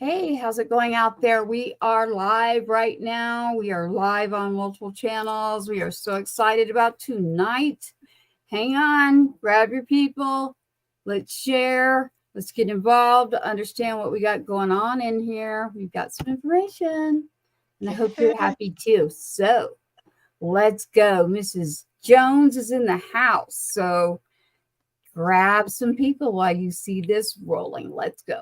Hey, how's it going out there? We are live right now. We are live on multiple channels. We are so excited about tonight. Hang on, grab your people. Let's share. Let's get involved to understand what we got going on in here. We've got some information, and I hope you're happy too. So let's go. Mrs. Jones is in the house. So grab some people while you see this rolling. Let's go.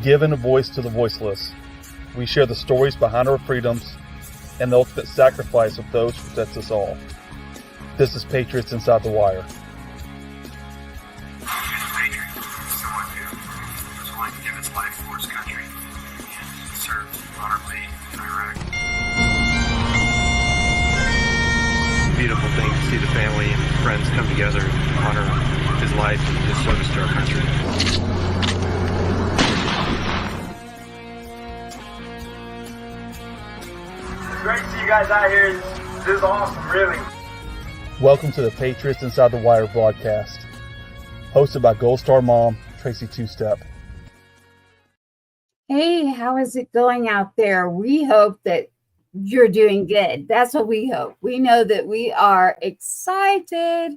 Giving a voice to the voiceless. We share the stories behind our freedoms and the ultimate sacrifice of those who protect us all. This is Patriots Inside the Wire. Beautiful thing to see the family and friends come together and honor his life and his service to our country. Great to see you guys out here. This is awesome, really. Welcome to the Patriots Inside the Wire broadcast, hosted by Gold Star mom, Tracy Two-Step. Hey, how is it going out there? We hope that you're doing good. That's what we hope. We know that we are excited.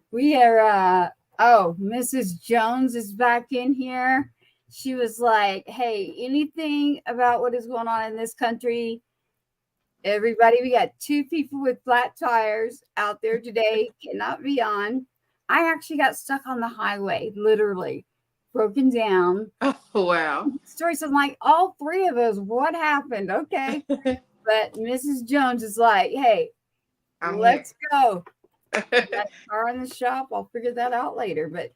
We are, Mrs. Jones is back in here. She was like, hey, anything about what is going on in this country? Everybody, we got two people with flat tires out there today. Cannot be on. I actually got stuck on the highway, literally broken down. Oh, wow. Stories. I'm like, all three of us, what happened? Okay. But Mrs. Jones is like, hey, let's go. Got a car in the shop. I'll figure that out later. But,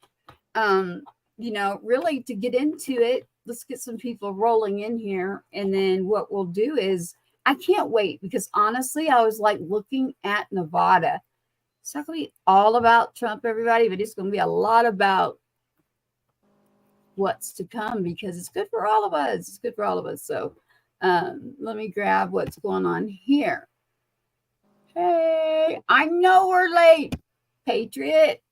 really to get into it, let's get some people rolling in here. And then what we'll do is, I can't wait because honestly, I was like looking at Nevada. It's not going to be all about Trump, everybody, but it's going to be a lot about what's to come because it's good for all of us. It's good for all of us. So let me grab what's going on here. Hey, I know we're late, Patriot.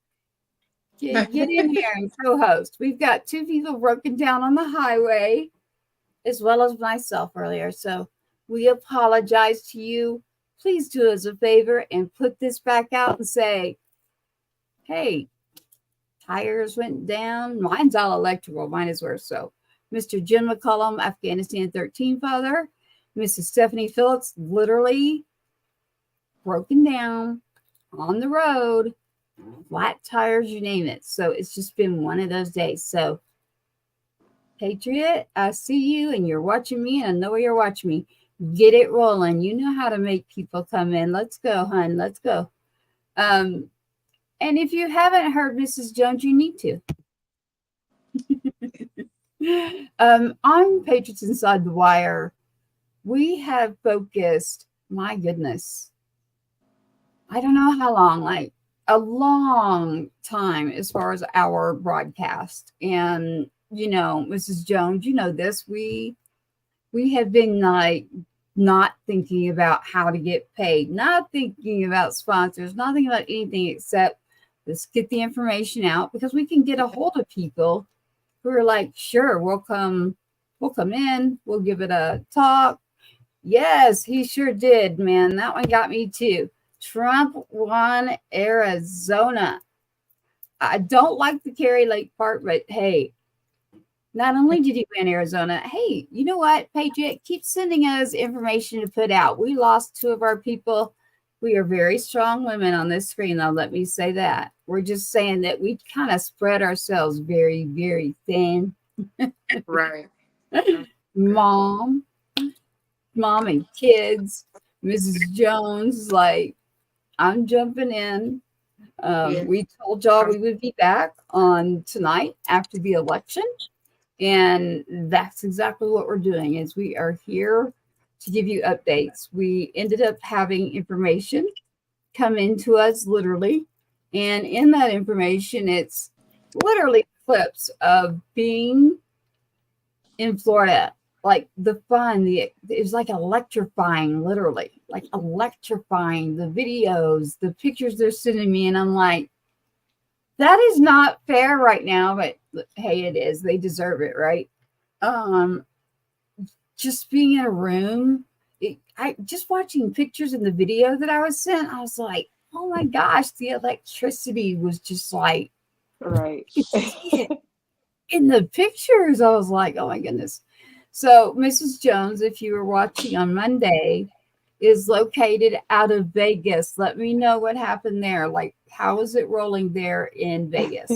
Get in here and co-host. We've got two people broken down on the highway as well as myself earlier. So we apologize to you. Please do us a favor and put this back out and say, hey, tires went down. Mine's all electrical. Mine is worse. So Mr. Jim McCollum, Afghanistan 13 father. Mrs. Stephanie Phillips, literally broken down on the road. Flat tires, you name it. So it's just been one of those days. So Patriot, I see you and you're watching me and I know you're watching me. Get it rolling. You know how to make people come in. Let's go, hun. Let's go. And if you haven't heard Mrs. Jones, you need to. On Patriots Inside the Wire, we have focused, my goodness, I don't know how long, like a long time as far as our broadcast. And, Mrs. Jones, you know this, we have been like not thinking about how to get paid, not thinking about sponsors, not thinking about anything except let's get the information out because we can get a hold of people who are like, sure, we'll come in, we'll give it a talk. Yes, he sure did, man. That one got me too. Trump won Arizona. I don't like the Kerry Lake part, but hey, not only did he win Arizona, hey, you know what, Patriot, keep sending us information to put out. We lost two of our people. We are very strong women on this screen, though. Let me say that. We're just saying that we kind of spread ourselves very, very thin. Right. Mom and kids. Mrs. Jones is like, I'm jumping in. We told y'all we would be back on tonight after the election. And that's exactly what we're doing is we are here to give you updates. We ended up having information come into us literally. And in that information, it's literally clips of being in Florida like the fun, it was like electrifying, literally, like electrifying, the videos, the pictures they're sending me. And I'm like, that is not fair right now, but hey, it is. They deserve it, right? Just being in a room, I just watching pictures in the video that I was sent, I was like, oh my gosh, the electricity was just like, Right. you could see it in the pictures. I was like, oh my goodness. So Mrs. Jones, if you were watching on Monday, is located out of Vegas. Let me know what happened there. Like, how is it rolling there in Vegas?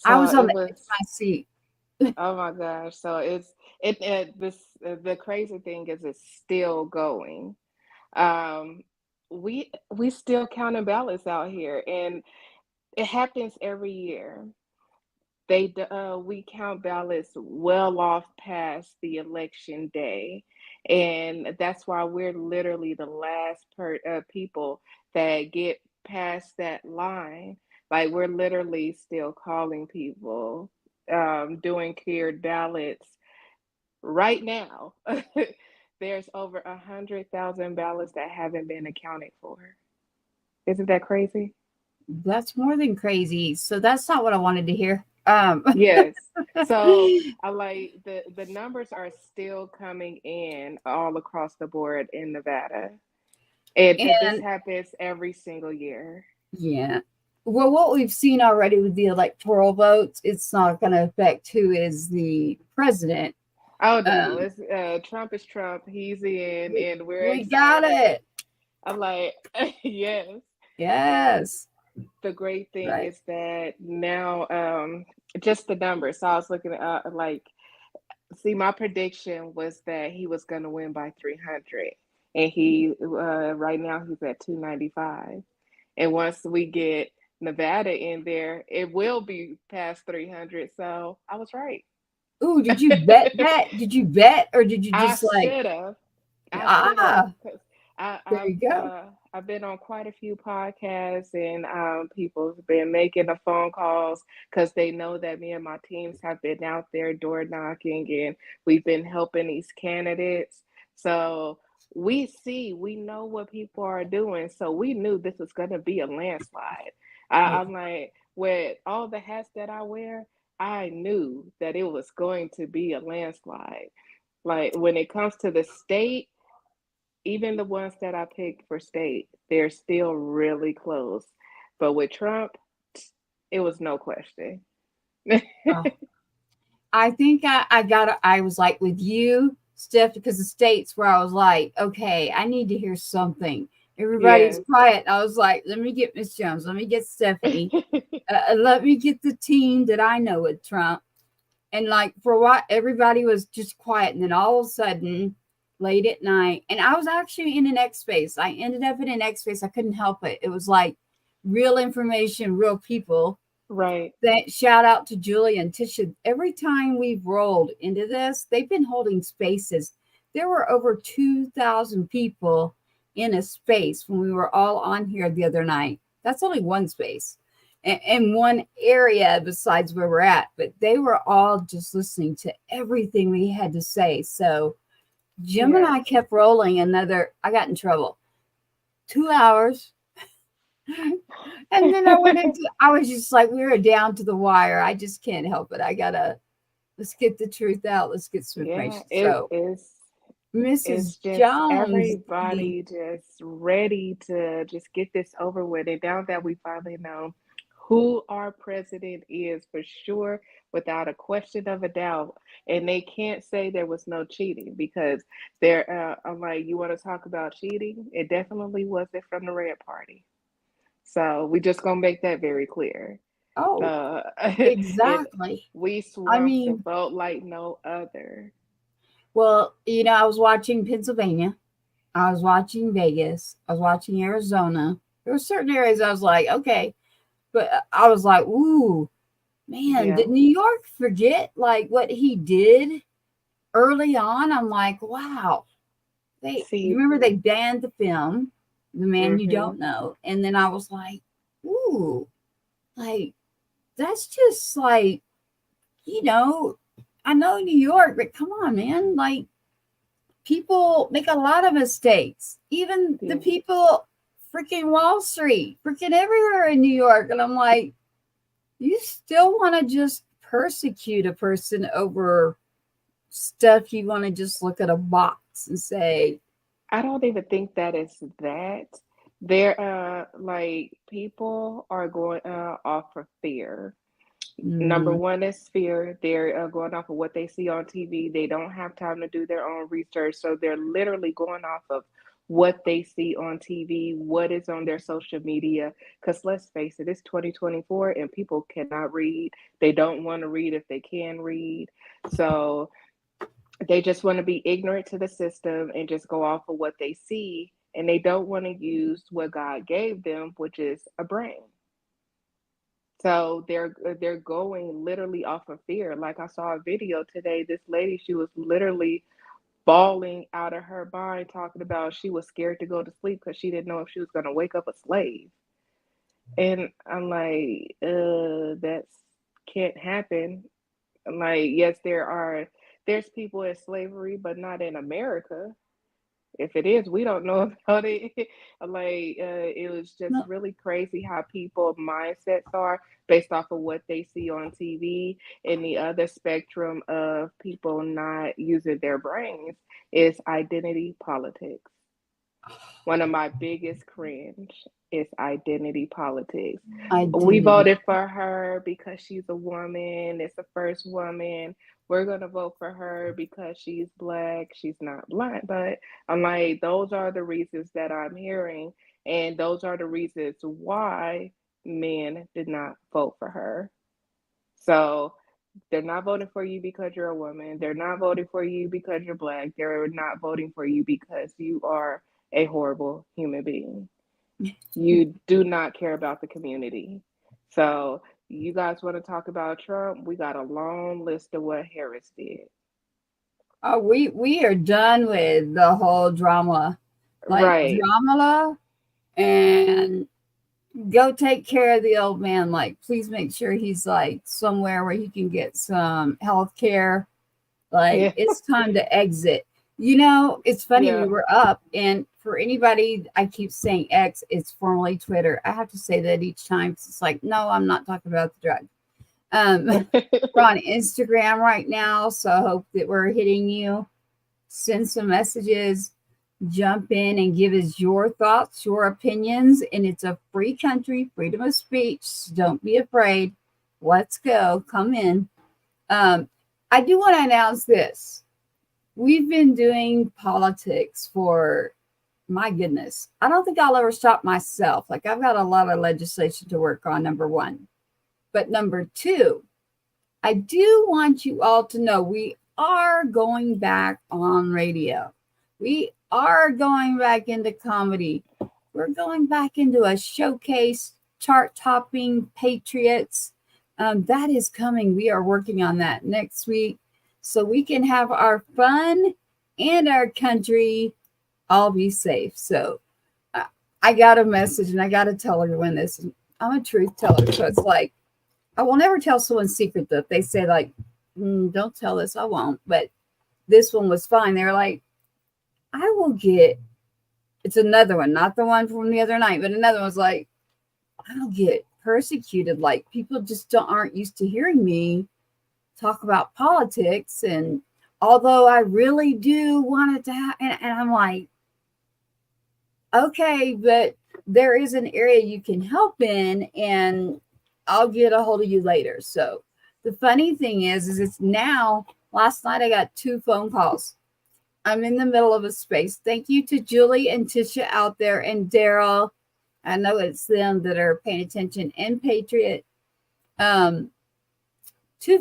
I was on the edge of my seat. Oh my gosh. So the crazy thing is it's still going. We still counting ballots out here, and it happens every year. We count ballots well off past the election day, and that's why we're literally the last people that get past that line. Like, we're literally still calling people, doing cleared ballots right now. There's over 100,000 ballots that haven't been accounted for. Isn't that crazy? That's more than crazy. So that's not what I wanted to hear. Yes. So I like the numbers are still coming in all across the board in Nevada. And this happens every single year. Yeah. Well, what we've seen already with the electoral votes, it's not going to affect who is the president. Oh no, it's Trump is Trump. He's in, and we're we got it. I'm like, yes. Yes. The great thing is that now, just the numbers. So I was looking at my prediction was that he was going to win by 300, and he right now he's at 295. And once we get Nevada in there, it will be past 300. So I was right. Ooh, did you bet that? Did you bet, or did you just I should have. There you go. I've been on quite a few podcasts, and people have been making the phone calls because they know that me and my teams have been out there door knocking, and we've been helping these candidates. So we know what people are doing. So we knew this was going to be a landslide. I'm like, with all the hats that I wear, I knew that it was going to be a landslide. Like, when it comes to the state, even the ones that I picked for state, they're still really close. But with Trump, it was no question. I think I was like with you, Steph, because the states where I was like, okay, I need to hear something. Everybody's quiet. I was like, let me get Miss Jones. Let me get Stephanie. Let me get the team that I know with Trump. And like, for a while, everybody was just quiet. And then all of a sudden, late at night, and I was actually in an X space. I ended up in an X space. I couldn't help it. It was like real information, real people. Right. That shout out to Julia and Tisha. Every time we've rolled into this, they've been holding spaces. There were over 2,000 people in a space when we were all on here the other night. That's only one space and one area besides where we're at, but they were all just listening to everything we had to say. So Jim and I kept rolling I got in trouble, 2 hours. And then I was just like, we were down to the wire. I just can't help it. Let's get the truth out. Let's get some information. Mrs. Jones. Everybody just ready to just get this over with. And now that we finally know who our president is for sure, without a question of a doubt, and they can't say there was no cheating, because I'm like, you want to talk about cheating? It definitely wasn't from the Red Party. So we just gonna make that very clear. Oh, exactly. We swamped the vote like no other. Well, I was watching Pennsylvania. I was watching Vegas. I was watching Arizona. There were certain areas I was like, okay. But I was like, ooh, man, did New York forget like what he did early on? I'm like, wow. Remember they banned the film, The Man You Don't Know. And then I was like, ooh, like, that's just like, I know New York, but come on, man. Like, people make a lot of mistakes. Even the people freaking Wall Street, freaking everywhere in New York. And I'm like, you still want to just persecute a person over stuff you want to just look at a box and say, I don't even think that is that. They're like people are going off of fear. Number one is fear. They're going off of what they see on TV. They don't have time to do their own research. So they're literally going off of what they see on TV, what is on their social media. Because let's face it, it's 2024 and people cannot read. They don't want to read if they can read. So they just want to be ignorant to the system and just go off of what they see. And they don't want to use what God gave them, which is a brain. So they're going literally off of fear. Like I saw a video today, this lady, she was literally bawling out of her mind, talking about she was scared to go to sleep because she didn't know if she was going to wake up a slave. And I'm like, that can't happen. I'm like, yes, there's people in slavery, but not in America. If it is, we don't know about it. Like, it was just really crazy how people mindsets are based off of what they see on TV. And the other spectrum of people not using their brains is identity politics. One of my biggest cringe is identity politics. We voted for her because she's a woman. It's the first woman. We're going to vote for her because she's Black. She's not Black. But I'm like, those are the reasons that I'm hearing. And those are the reasons why men did not vote for her. So they're not voting for you because you're a woman. They're not voting for you because you're Black. They're not voting for you because you are a horrible human being. You do not care about the community. So you guys want to talk about Trump? We got a long list of what Harris did. Oh, we are done with the whole drama. Like, right. Drama, and go take care of the old man. Like, please make sure he's like somewhere where he can get some health care. Like, it's time to exit. You know, it's funny, we were up, and for anybody, I keep saying X, it's formerly Twitter. I have to say that each time. It's like, no, I'm not talking about the drug. We're on Instagram right now, so I hope that we're hitting you. Send some messages, jump in and give us your thoughts, your opinions, and it's a free country, freedom of speech. So don't be afraid. Let's go. Come in. I do want to announce this. We've been doing politics for, my goodness, I don't think I'll ever stop myself. Like, I've got a lot of legislation to work on, number one. But number two, I do want you all to know we are going back on radio. We are going back into comedy. We're going back into a showcase, chart-topping Patriots. That is coming. We are working on that next week, so we can have our fun and our country all be safe. So I got a message, and I got to tell everyone this. I'm a truth teller, so it's like, I will never tell someone's secret, though. If they say, like, don't tell this, I won't. But this one was fine. They're like, I will get, it's another one, not the one from the other night, but another one's like, I'll get persecuted. Like, people just aren't used to hearing me talk about politics. And although I really do want it to happen, and I'm like, okay, but there is an area you can help in, and I'll get a hold of you later. So the funny thing is it's now, last night I got 2 phone calls. I'm in the middle of a space. Thank you to Julie and Tisha out there, and Daryl. I know it's them that are paying attention, and Patriot. 2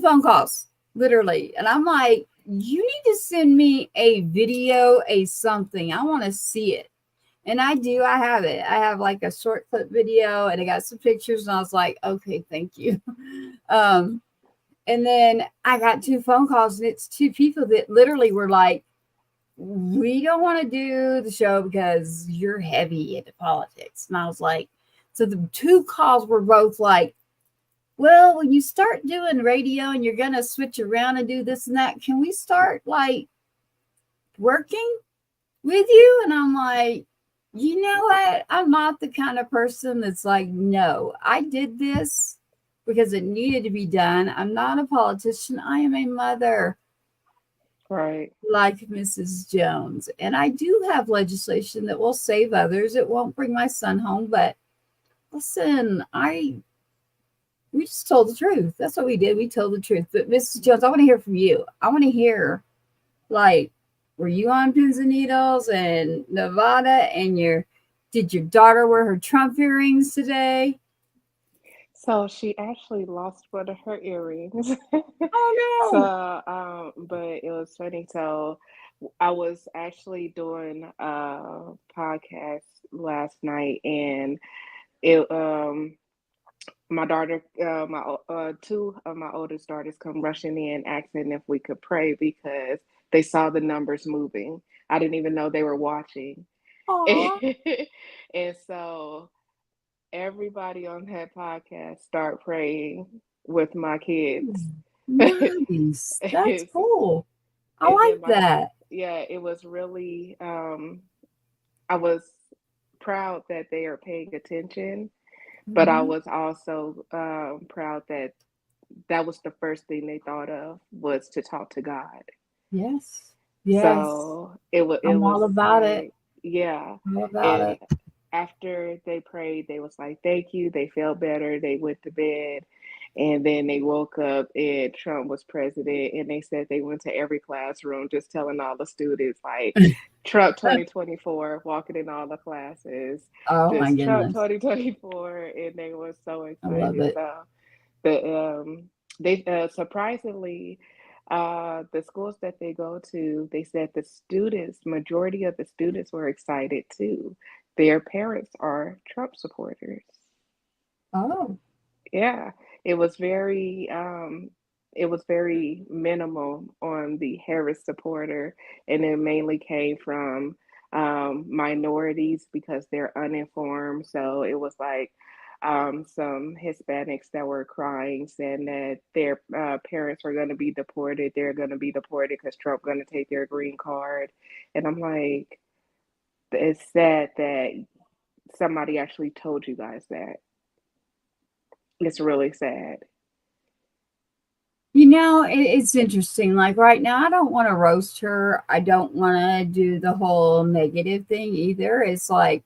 phone calls, literally. And I'm like, you need to send me a video, a something. I want to see it. And I do. I have it. I have like a short clip video, and I got some pictures, and I was like, okay, thank you. And then I got 2 phone calls, and it's 2 people that literally were like, we don't want to do the show because you're heavy into politics. And I was like, so the 2 calls were both like, well, when you start doing radio and you're going to switch around and do this and that, can we start like working with you? And I'm like, you know what? I'm not the kind of person that's like, no, I did this because it needed to be done. I'm not a politician. I am a mother. Right. Like Mrs. Jones. And I do have legislation that will save others. It won't bring my son home, but listen, we just told the truth. That's what we did. We told the truth. But Mrs. Jones, I want to hear from you. I want to hear, like, were you on pins and needles in Nevada and did your daughter wear her Trump earrings today? So she actually lost one of her earrings. Oh no. So, but it was funny. So I was actually doing a podcast last night, and it my daughter, two of my oldest daughters come rushing in asking if we could pray because they saw the numbers moving. I didn't even know they were watching. Aw. And so everybody on that podcast start praying with my kids. Nice. That's cool. I And like then that. yeah, it was really I was proud that they are paying attention, but I Mhm. was also proud that that was the first thing they thought of was to talk to God. Yes. Yes. So it I'm was all about it. like, yeah. All about And it. after they prayed, they was like, thank you. They felt better. They went to bed. And then they woke up and Trump was president. And they said they went to every classroom just telling all the students, like, Trump 2024, walking in all the classes, Oh my just Trump goodness. 2024. And they were so I love excited. it. So they surprisingly, the schools that they go to, they said the students, majority of the students were excited too. Their parents are Trump supporters. Oh. Yeah, it was very it was very minimal on the Harris supporter, and it mainly came from minorities because they're uninformed. So it was like some Hispanics that were crying, saying that their parents are going to be deported. They're going to be deported because Trump going to take their green card. And I'm like, it's sad that somebody actually told you guys that. It's really sad. You know, it's interesting. Like right now, I don't want to roast her. I don't want to do the whole negative thing either. It's like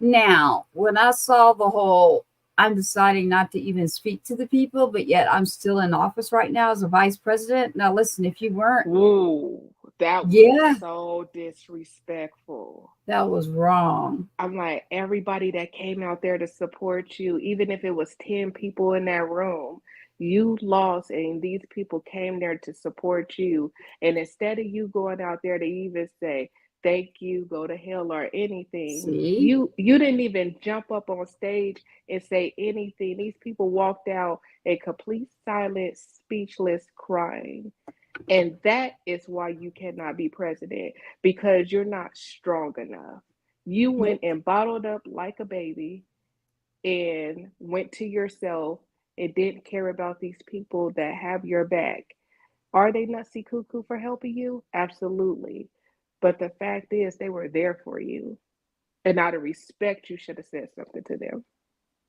now, when I saw the whole, I'm deciding not to even speak to the people, but yet I'm still in office right now as a vice president. Now, listen, if you weren't, Ooh, that was yeah, so disrespectful. that was wrong. I'm like, everybody that came out there to support you, even if it was 10 people in that room, you lost, and these people came there to support you. And instead of you going out there to even say, thank you, go to hell or anything, See? you didn't even jump up on stage and say anything. These people walked out in complete silence, speechless, crying. And that is why you cannot be president, because you're not strong enough. You went Nope. and bottled up like a baby and went to yourself and didn't care about these people that have your back. Are they nutsy cuckoo for helping you? Absolutely. But the fact is, they were there for you. And out of respect, you should have said something to them.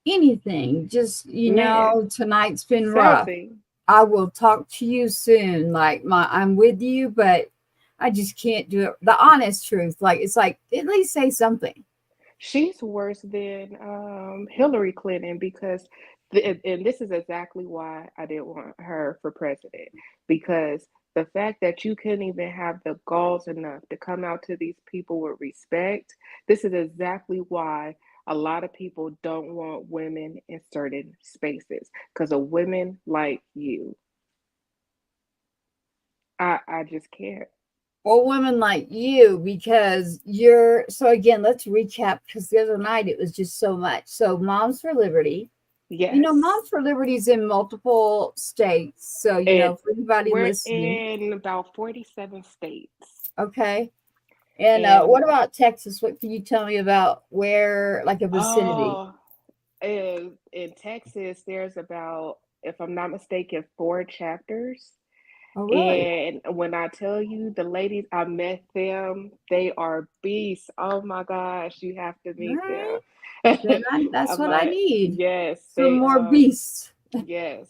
Anything. Just, Man, tonight's been rough. something. I will talk to you soon. Like I'm with you, but I just can't do it. The honest truth. Like it's like at least say something. She's worse than Hillary Clinton because, and this is exactly why I didn't want her for president, because the fact that you couldn't even have the galls enough to come out to these people with respect, this is exactly why a lot of people don't want women in certain spaces because of women like you. I just can't. Well, women like you, because you're so again, let's recap because the other night it was just so much. So Moms for Liberty. Yes. Moms for Liberty is in multiple states. So, And for anybody we're listening, in about 47 states. okay. And And what about Texas? What can you tell me about where, like a vicinity? oh, in Texas, there's about if I'm not mistaken, 4 chapters. Oh, really? And when I tell you the ladies, I met them, they are beasts. Oh my gosh, you have to All meet right. them. Then that's what I But need. yes, Some they more beasts. yes,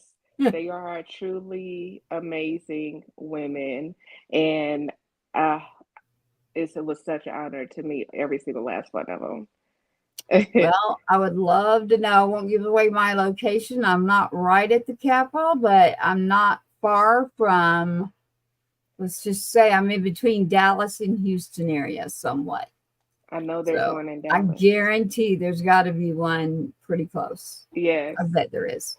they are truly amazing women, and uh, it was such an honor to meet every single last one of them. Well, I would love to know. I won't give away my location. I'm not right at the Capitol, but I'm not far from, let's just say I'm in between Dallas and Houston area somewhat. I know there's So one in I Dallas. guarantee there's got to be one pretty close. Yes. I bet there is.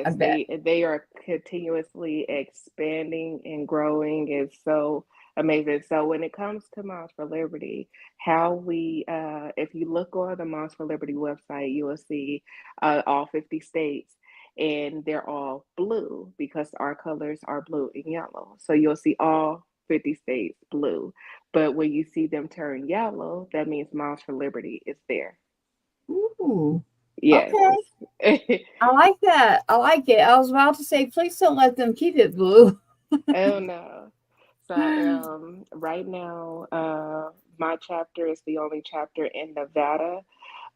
I Yes, bet. they are continuously expanding and growing. It's so amazing. So when it comes to Moms for Liberty, how we if you look on the Moms for Liberty website, you will see all 50 states, and they're all blue because our colors are blue and yellow. So you'll see all 50 states blue. But when you see them turn yellow, that means Moms for Liberty is there. Ooh, Yes. okay. I like that. I like it. I was about to say, please don't let them keep it blue. Oh no. So right now, my chapter is the only chapter in Nevada,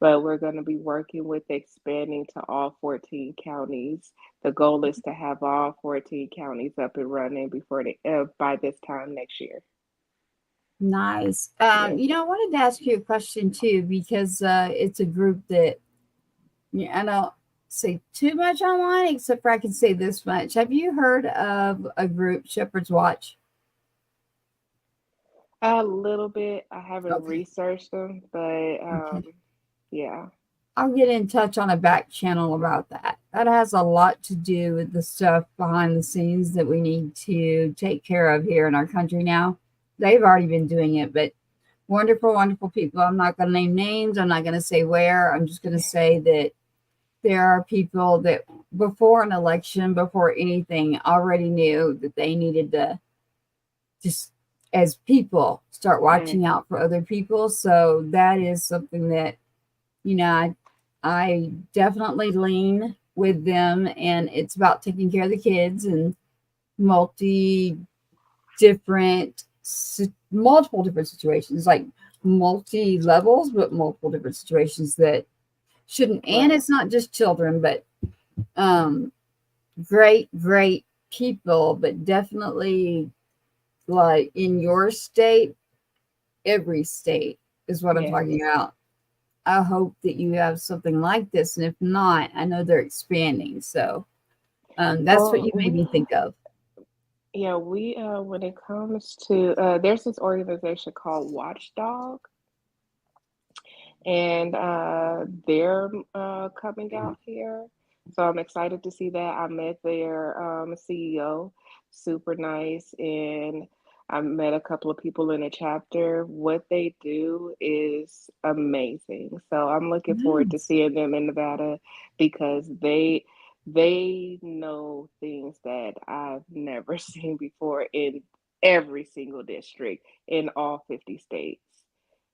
but we're going to be working with expanding to all 14 counties. The goal is to have all 14 counties up and running before by this time next year. Nice. Yes. I wanted to ask you a question too, because it's a group that I don't say too much online, except for I can say this much. Have you heard of a group, Shepherd's Watch? A little bit. I haven't Okay. researched them, but Okay. yeah. I'll get in touch on a back channel about that. That has a lot to do with the stuff behind the scenes that we need to take care of here in our country now. They've already been doing it, but wonderful, wonderful people. I'm not going to name names. I'm not going to say where. I'm just going to say that there are people that before an election, before anything, already knew that they needed to just, as people, start Mm, watching out for other people. So that is something that, I definitely lean with them, and it's about taking care of the kids and multi different, multiple different situations, like multi levels, but multiple different situations that shouldn't. And right. it's not just children, but um, great, great people, but definitely like in your state, every state is what I'm Yes. talking about. I hope that you have something like this. And if not, I know they're expanding. So that's what Well, you made me think of. yeah, we when it comes to there's this organization called Watchdog, and they're coming out here. So I'm excited to see that. I met their CEO, super nice, and I met a couple of people in the chapter. What they do is amazing. So I'm looking forward to Nice. seeing them in Nevada because they know things that I've never seen before in every single district in all 50 states.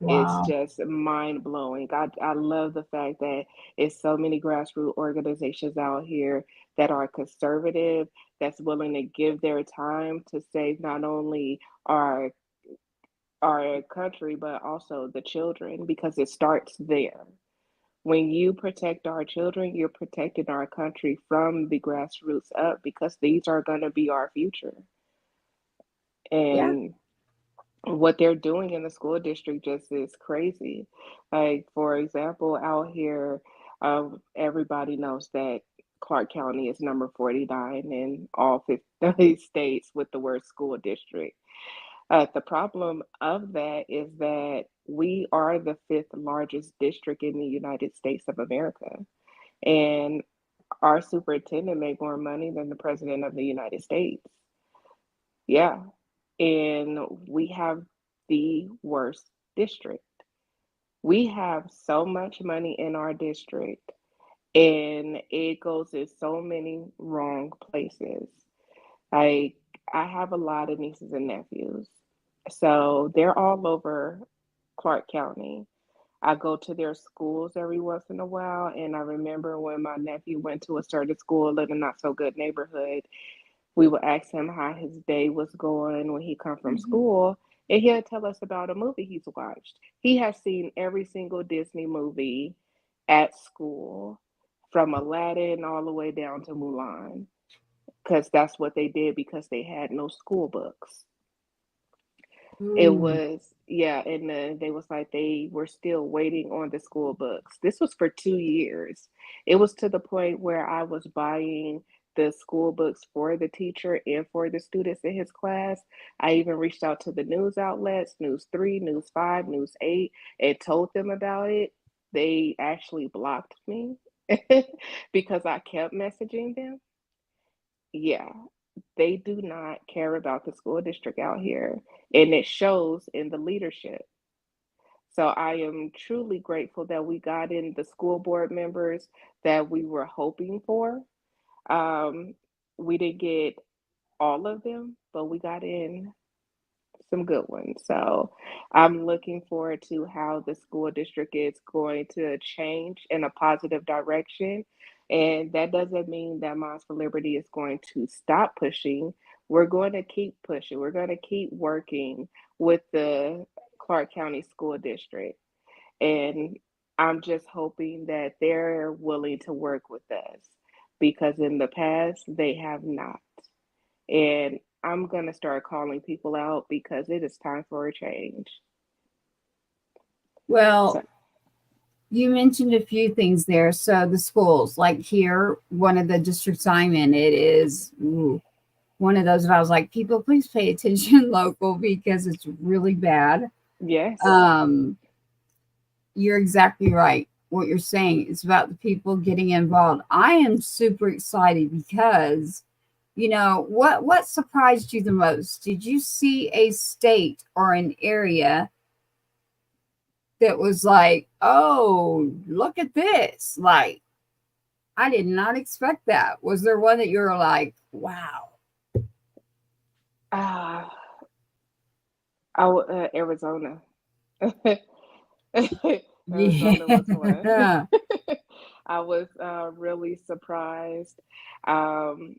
It's Wow. just mind blowing. I love the fact that it's so many grassroots organizations out here that are conservative, that's willing to give their time to save not only our our country but also the children because it starts there. When you protect our children, you're protecting our country from the grassroots up because these are going to be our future. Yeah. And what they're doing in the school district just is crazy. Like, for example, out here, everybody knows that Clark County is number 49 in all 50 states with the word school district. The problem of that is that we are the fifth largest district in the United States of America. And our superintendent made more money than the president of the United States. Yeah. And we have the worst district. We have so much money in our district, and it goes in so many wrong places. Like, I have a lot of nieces and nephews. So they're all over Clark County. I go to their schools every once in a while, and I remember when my nephew went to a certain school in a not so good neighborhood, we would ask him how his day was going when he come from Mhm. school, and he'll tell us about a movie he's watched. He has seen every single Disney movie at school, from Aladdin all the way down to Mulan, because that's what they did because they had no school books. It Ooh. was, yeah, and then they was like they were still waiting on the school books. This was for 2 years. It was to the point where I was buying the school books for the teacher and for the students in his class. I even reached out to the news outlets, News 3, News 5, News 8, and told them about it. They actually blocked me because I kept messaging them. Yeah, they do not care about the school district out here, and it shows in the leadership. So I am truly grateful that we got in the school board members that we were hoping for. Um, we didn't get all of them, but we got in some good ones. So I'm looking forward to how the school district is going to change in a positive direction. And that doesn't mean that Moms for Liberty is going to stop pushing. We're going to keep pushing. We're going to keep working with the Clark County School District. And I'm just hoping that they're willing to work with us because in the past they have not. And I'm going to start calling people out because it is time for a change. Well, So, you mentioned a few things there. So the schools, like here, one of the districts I'm in, it is one of those that I was like, people, please pay attention local because it's really bad. yes, Um, you're exactly right. What you're saying is about the people getting involved. I am super excited because, what surprised you the most? Did you see a state or an area that was like, oh, look at this? Like, I did not expect that. Was there one that you were like, wow? uh, Arizona. Arizona was one. Yeah. I was really surprised. Um,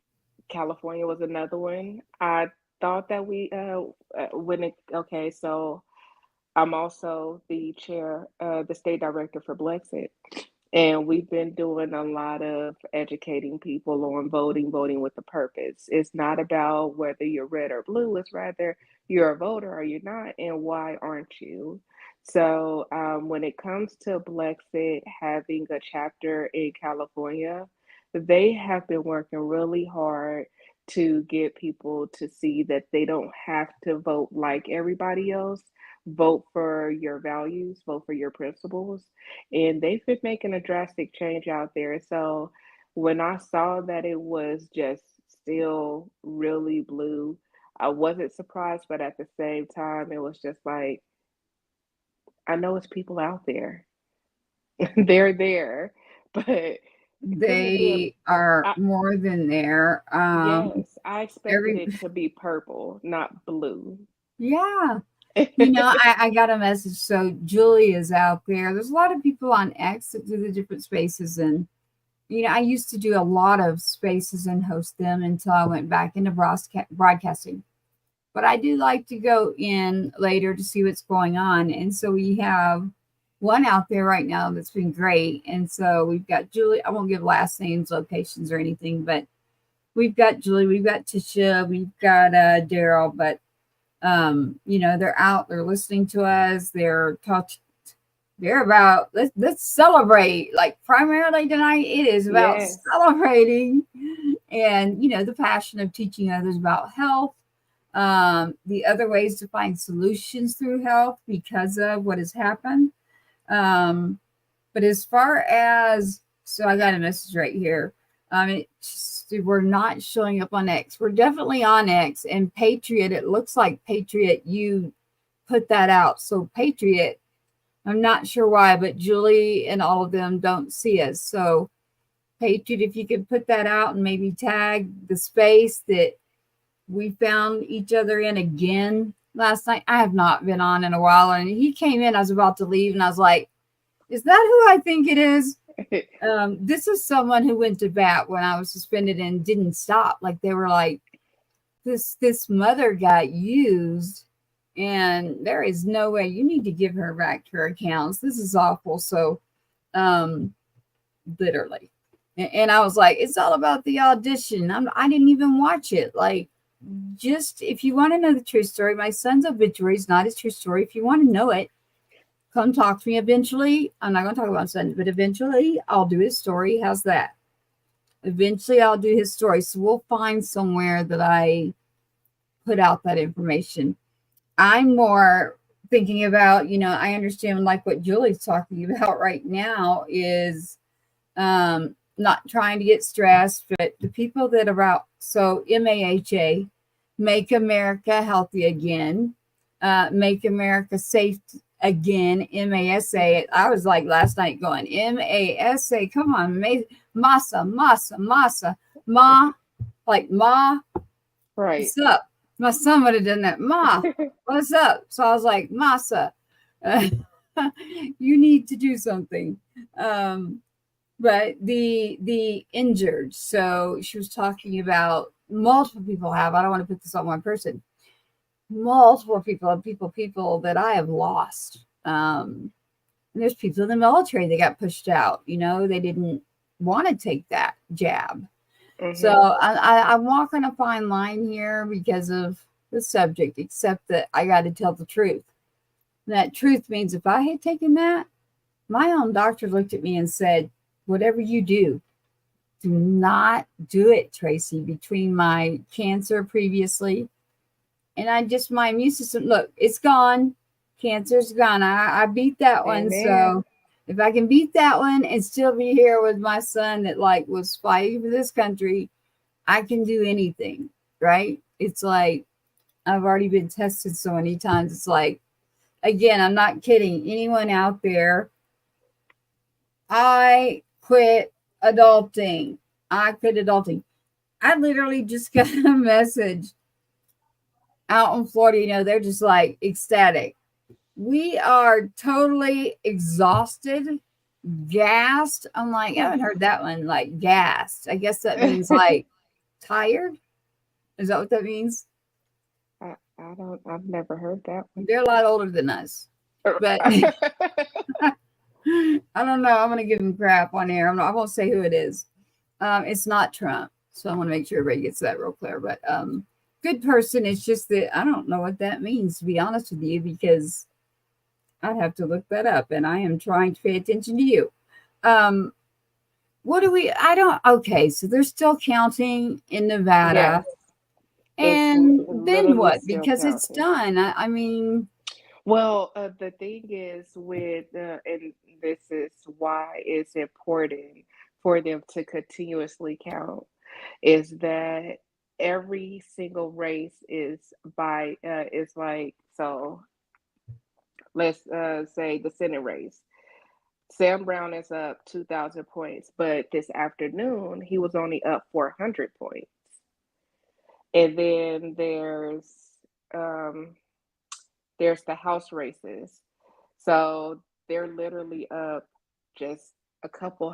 California was another one. I thought that when it, okay, so I'm also the chair, the state director for Blexit. And we've been doing a lot of educating people on voting with a purpose. It's not about whether you're red or blue, it's rather you're a voter or you're not, and why aren't you? So, when it comes to Blexit having a chapter in California, they have been working really hard to get people to see that they don't have to vote like everybody else. Vote for your values, vote for your principles, and they've been making a drastic change out there. So when I saw that it was just still really blue, I wasn't surprised, but at the same time, it was just like, I know it's people out there. They're there, but couldn't it be a, They are I, more than there. yes, I expected Every it to be purple, not blue. Yeah. I got a message. So Julie is out there. There's a lot of people on X that do the different spaces. And, I used to do a lot of spaces and host them until I went back into broadcasting. But I do like to go in later to see what's going on. And so we have one out there right now that's been great. And so we've got Julie. I won't give last names, locations, or anything, but we've got Julie, we've got Tisha, we've got Daryl, but they're out, they're listening to us, they're about let's celebrate. Like primarily tonight, it is about Yes, celebrating and the passion of teaching others about health, the other ways to find solutions through health because of what has happened. But as far as, so I got a message right here. We're not showing up on X. We're definitely on X, and Patriot. It looks like Patriot. You put that out, so Patriot. I'm not sure why, but Julie and all of them don't see us. So Patriot, if you could put that out and maybe tag the space that we found each other in again last night. I have not been on in a while, and he came in. I was about to leave, and I was like, Is that who I think it is? This is someone who went to bat when I was suspended and didn't stop. Like they were like, this mother got used, and there is no way. You need to give her back her accounts. This is awful. So, literally, and I was like, it's all about the audition. I didn't even watch it. Like, just if you want to know the true story, my son's obituary is not his true story. If you want to know it, come talk to me eventually. I'm not going to talk about Sunday, but eventually I'll do his story. How's that? Eventually I'll do his story. So we'll find somewhere that I put out that information. I'm more thinking about, I understand like what Julie's talking about right now is not trying to get stressed, but the people that are out. So MAHA, Make America Healthy Again, Make America Safe Again, MASA. I was like last night going, MASA, come on, MASA, Ma, like Ma, Right. what's up? My son would have done that. Ma, what's up? So I was like, MASA, you need to do something. But the injured. So she was talking about multiple people have. I don't want to put this on one person. Multiple people that I have lost. And there's people in the military that got pushed out. They didn't want to take that jab. Mm-hmm. So I'm walking a fine line here because of the subject, except that I got to tell the truth. And that truth means if I had taken that, my own doctor looked at me and said, whatever you do not do it, Tracy. Between my cancer previously and my immune system, look, it's gone. Cancer's gone. I beat that one. Amen. So if I can beat that one and still be here with my son that was fighting for this country, I can do anything, right? It's like, I've already been tested so many times. It's like, again, I'm not kidding. Anyone out there, I quit adulting. I literally just got a message out in Florida. They're just like ecstatic. We are totally exhausted, gassed. I'm like, I haven't heard that one, like gassed. I guess that means like tired. Is that what that means? I've never heard that one. They're a lot older than us, but I don't know. I'm going to give them crap on air. I won't say who it is. It's not Trump. So I want to make sure everybody gets that real clear, but good person. It's just that I don't know what that means, to be honest with you, because I'd have to look that up, and I am trying to pay attention to you. Okay, so they're still counting in Nevada. Yes. And then what? Because counting. It's done. I mean. Well, the thing is with, and this is why it's important for them to continuously count, is that every single race is so let's say the Senate race. Sam Brown is up 2,000 points, but this afternoon he was only up 400 points. And then there's the House races. So they're literally up just a couple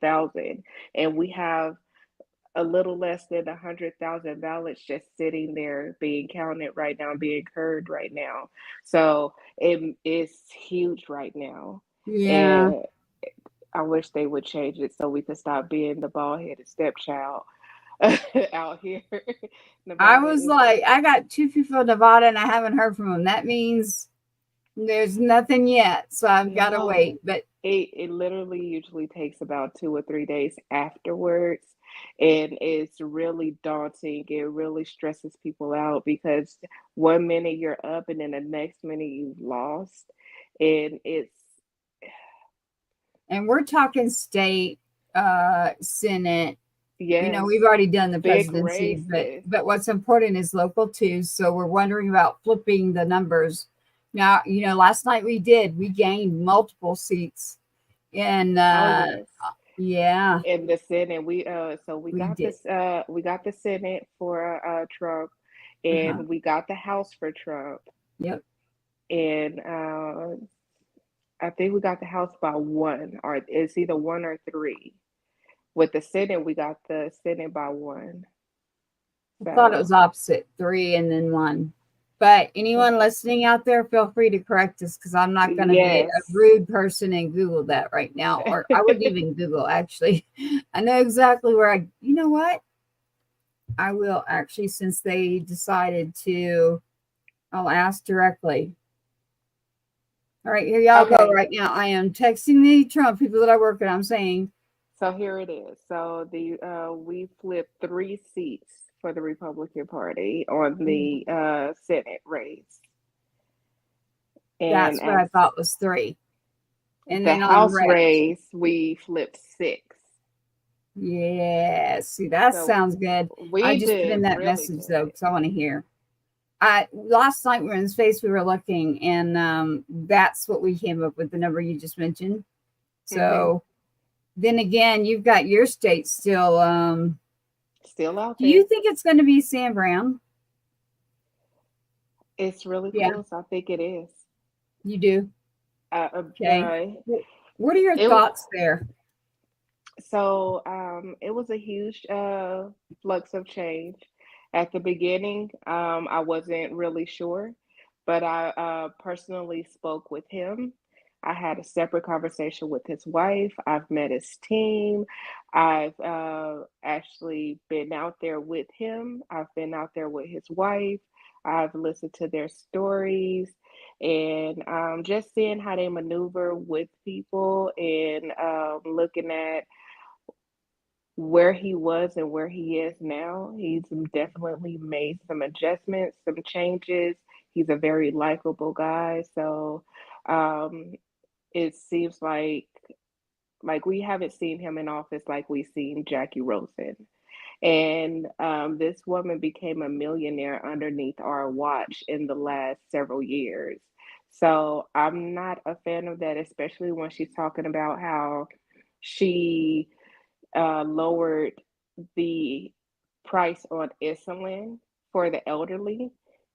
thousand. And we have a little less than 100,000 ballots just sitting there being counted right now, being heard right now. So it is huge right now. Yeah. And I wish they would change it so we could stop being the bald-headed stepchild out here. I was like, I got 2 people in Nevada and I haven't heard from them. That means there's nothing yet. So I've got to wait. But it literally usually takes about 2 or 3 days afterwards. And it's really daunting. It really stresses people out because one minute you're up and then the next minute you've lost. And we're talking state, Senate. Yes. We've already done the presidency, but what's important is local too. So we're wondering about flipping the numbers. Now, last night we gained multiple seats in, yeah. In the Senate, we got the Senate for Trump, and we got the House for Trump. Yep. And I think we got the House by one, or it's either one or three. With the Senate, we got the Senate by one. I thought it was So opposite, 3 and then 1. But anyone listening out there, feel free to correct us, because I'm not going to be a yes. rude person and Google that right now. Or I wouldn't even Google, actually. I know exactly where you know what? I will actually, since they decided to, I'll ask directly. All right, here y'all go right now. I am texting the Trump people that I work with. I'm saying. So here it is. So we flipped 3 seats for the Republican Party on the Senate race. And that's what I thought was 3. And the then House race, we flipped 6. Yeah, see, that sounds good. I just put in that really message good. Though, because I want to hear. Last night we were in space, we were looking, and that's what we came up with, the number you just mentioned. So then again, you've got your state still out there. Do you think it's going to be Sam Brown? It's really close. I think it is. You do? Okay. What are your thoughts there? So it was a huge flux of change. At the beginning, I wasn't really sure, but I personally spoke with him. I had a separate conversation with his wife. I've met his team. I've actually been out there with him. I've been out there with his wife. I've listened to their stories, and just seeing how they maneuver with people, and looking at where he was and where he is now. He's definitely made some adjustments, some changes. He's a very likable guy. So it seems like we haven't seen him in office like we've seen Jackie Rosen. And this woman became a millionaire underneath our watch in the last several years. So I'm not a fan of that, especially when she's talking about how she lowered the price on insulin for the elderly.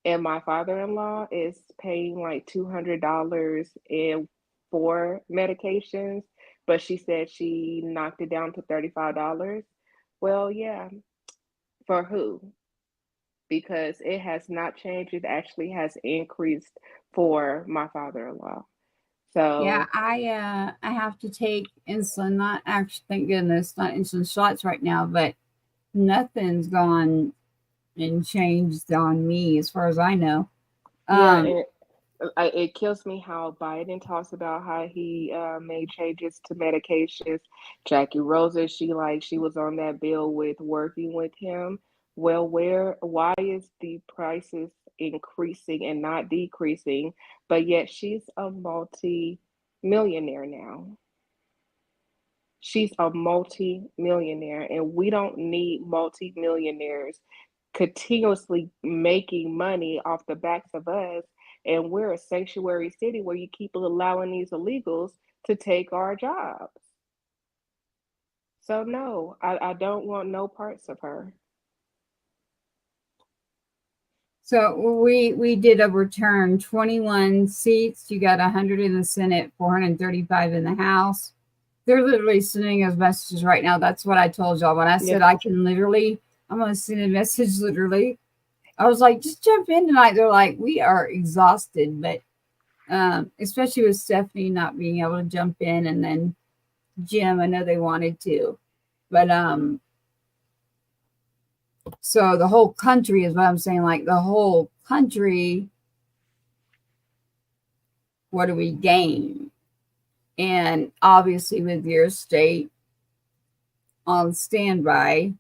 And my father-in-law is paying like $200 in 4 medications, but she said she knocked it down to $35. Well, yeah, for who? Because it has not changed. It actually has increased for my father-in-law. So yeah, I have to take insulin. Not actually, thank goodness, not insulin shots right now, but nothing's gone and changed on me as far as I know. Yeah, it kills me how Biden talks about how he made changes to medications. Jackie Rosa, she was on that bill with working with him. Well, why is the prices increasing and not decreasing? But yet she's a multi-millionaire now. She's a multi-millionaire, and we don't need multi-millionaires continuously making money off the backs of us. And we're a sanctuary city where you keep allowing these illegals to take our jobs. So no, I don't want no parts of her. So we did overturn 21 seats. You got 100 in the Senate, 435 in the House. They're literally sending us messages right now. That's what I told y'all when I said I can literally. I'm going to send a message literally. I was like, just jump in tonight. They're like, we are exhausted, but especially with Stephanie not being able to jump in, and then Jim, I know they wanted to, but so the whole country is what I'm saying, like the whole country, what do we gain? And obviously with your state on standby,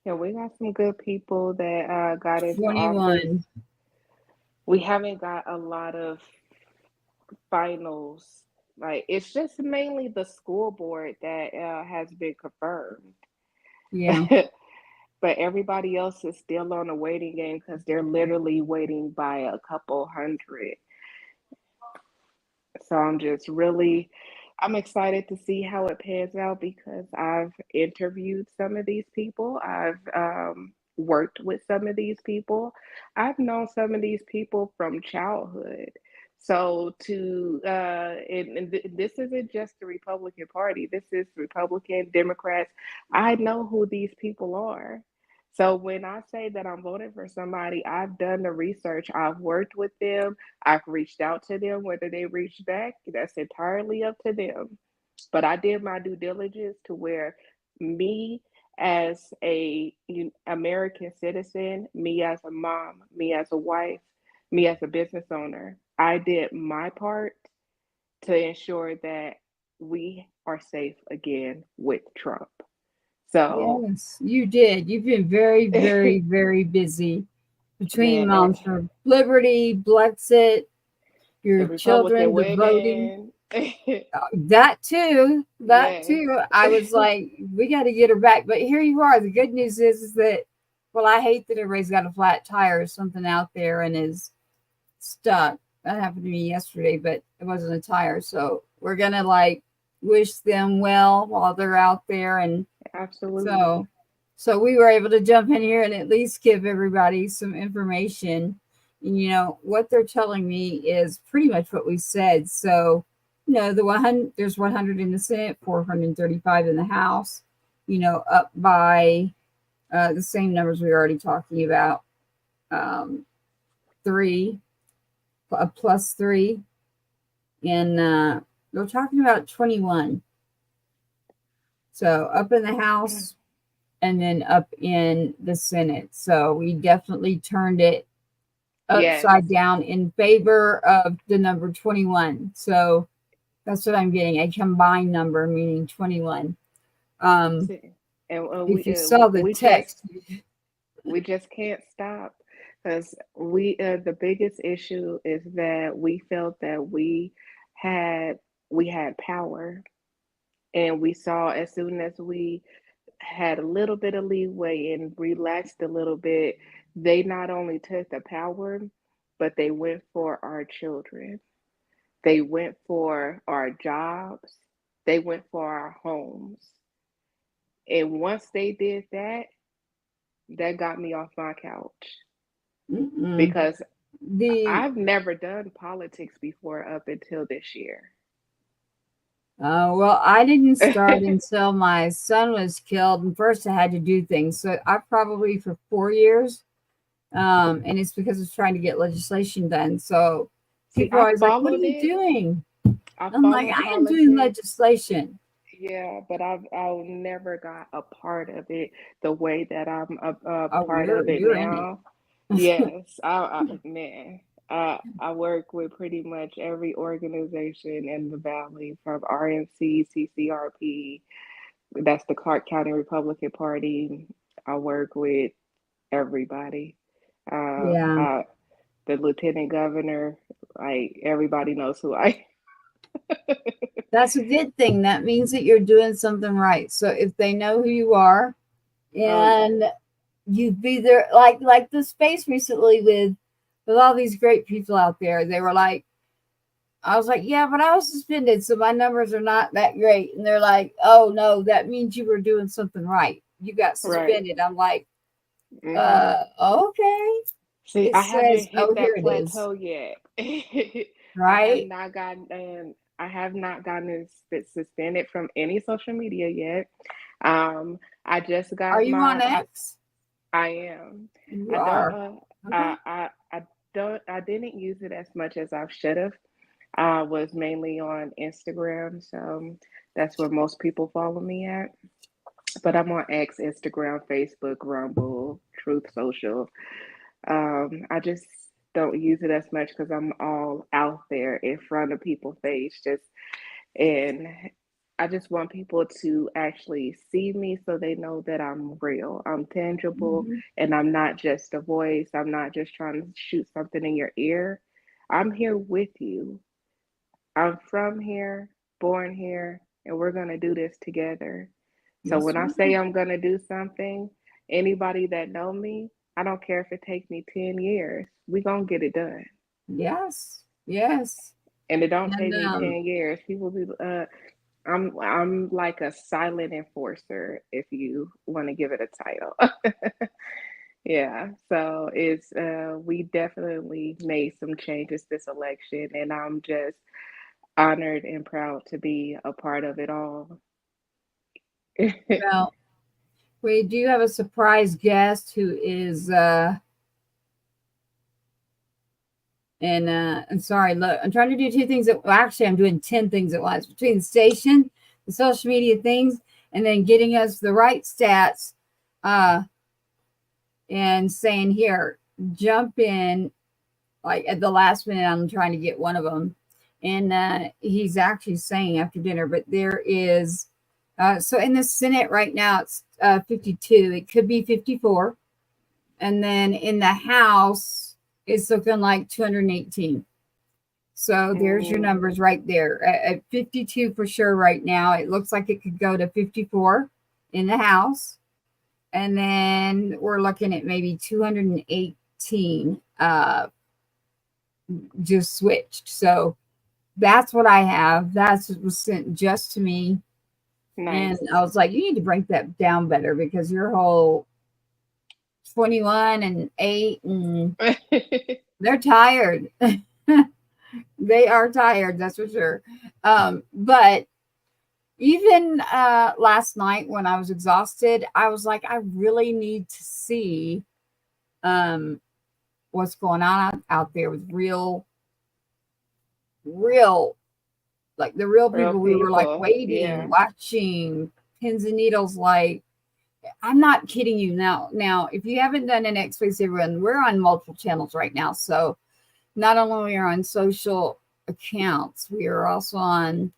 yeah, we got some good people that got into 21. office. We haven't got a lot of finals. Like, it's just mainly the school board that has been confirmed. Yeah. But everybody else is still on a waiting game because they're literally waiting by a couple hundred. So I'm excited to see how it pans out, because I've interviewed some of these people. I've worked with some of these people. I've known some of these people from childhood. So this isn't just the Republican Party. This is Republican, Democrats. I know who these people are. So when I say that I'm voting for somebody, I've done the research. I've worked with them. I've reached out to them. Whether they reach back, that's entirely up to them. But I did my due diligence to where me as a American citizen, me as a mom, me as a wife, me as a business owner, I did my part to ensure that we are safe again with Trump. So, Yes, you did. You've been very, very, very busy between man, Moms for Liberty, Blexit, the your Republican children, the voting. women. That too. That Yes. too. I was like, we got to get her back. But here you are. The good news is that, well, I hate that everybody's got a flat tire or something out there and is stuck. That happened to me yesterday, but it wasn't a tire. So we're going to like wish them well while they're out there. And Absolutely. so we were able to jump in here and at least give everybody some information. And, what they're telling me is pretty much what we said. So, there's 100 in the Senate, 435 in the House, up by the same numbers we were already talking about. 3 plus 3. And we're talking about 21. So up in the House and then up in the Senate. So we definitely turned it upside down in favor of the number 21. So that's what I'm getting, a combined number, meaning 21. If you saw the text. We just can't stop because the biggest issue is that we felt that we had power. And we saw as soon as we had a little bit of leeway and relaxed a little bit, they not only took the power, but they went for our children. They went for our jobs. They went for our homes. And once they did that, that got me off my couch. Because I've never done politics before up until this year. Well, I didn't start until my son was killed. And first I had to do things. So I probably for 4 years. And it's because I was trying to get legislation done. So people are always like, what are you doing? I'm like, I am doing legislation. Yeah, but I've never got a part of it the way that I'm a part of it now. Yes, man. I work with pretty much every organization in the Valley, from RMC, CCRP, that's the Clark County Republican Party. I work with everybody. The lieutenant governor, like everybody knows who I am. That's a good thing. That means that you're doing something right. So if they know who you are, and you be there, like the space recently with all these great people out there, they were like, I was like, yeah, but I was suspended, so my numbers are not that great. And they're like, oh no, that means you were doing something right. You got suspended. Right. I'm like, okay. See, it I haven't hit that plateau yet. Right. I have not gotten suspended from any social media yet. I just got. Are you on X? I am. You are. I didn't use it as much as I should have. I was mainly on Instagram, so that's where most people follow me at. But I'm on X, Instagram, Facebook, Rumble, Truth Social. I just don't use it as much because I'm all out there in front of people's face, and I just want people to actually see me so they know that I'm real, I'm tangible, and I'm not just a voice. I'm not just trying to shoot something in your ear. I'm here with you. I'm from here, born here, and we're going to do this together. So when I say I'm going to do something, anybody that know me, I don't care if it takes me 10 years. We're going to get it done. Yes. And it don't take me 10 years. People be, I'm like a silent enforcer, if you want to give it a title. Yeah, so it's we definitely made some changes this election, and I'm just honored and proud to be a part of it all. Well, we do have a surprise guest who is and sorry, look, I'm trying to do two things well, actually I'm doing 10 things at once between the station, the social media things, and then getting us the right stats and saying here, jump in like at the last minute. I'm trying to get one of them. And he's actually saying after dinner, but there is so in the Senate right now it's 52. It could be 54. And then in the House, it's looking like 218. So there's your numbers right there at 52 for sure right now. It looks like it could go to 54 in the House. And then we're looking at maybe 218 just switched. So that's what I have. That's what was sent just to me. Nice. And I was like, you need to break that down better because your whole 21 and 8 and they're tired. They are tired, that's for sure. But even last night when I was exhausted, I was like, I really need to see what's going on out there with real, like the real people. We were like waiting, watching, pins and needles. Like, I'm not kidding you. Now, if you haven't done an X-Face Everyone, we're on multiple channels right now. So not only are we on social accounts, we are also on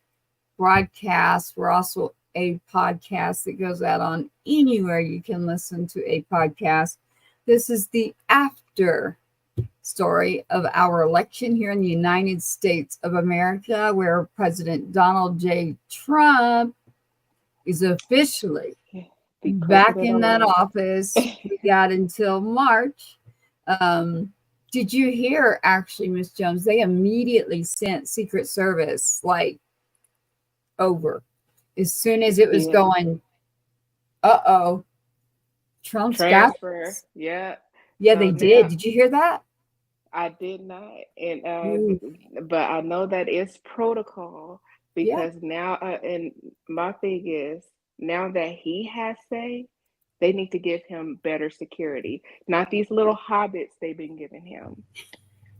broadcast. We're also a podcast that goes out on anywhere you can listen to a podcast. This is the after story of our election here in the United States of America, where President Donald J. Trump is officially back in that office. We got until March. Did you hear, actually, Miss Jones, they immediately sent Secret Service like over as soon as it was going, Trump's transfer. got Yeah. Yeah, So they did. Did you hear that? I did not, and but I know that it's protocol because now, and my thing is now that he has say, they need to give him better security, not these little hobbits they've been giving him.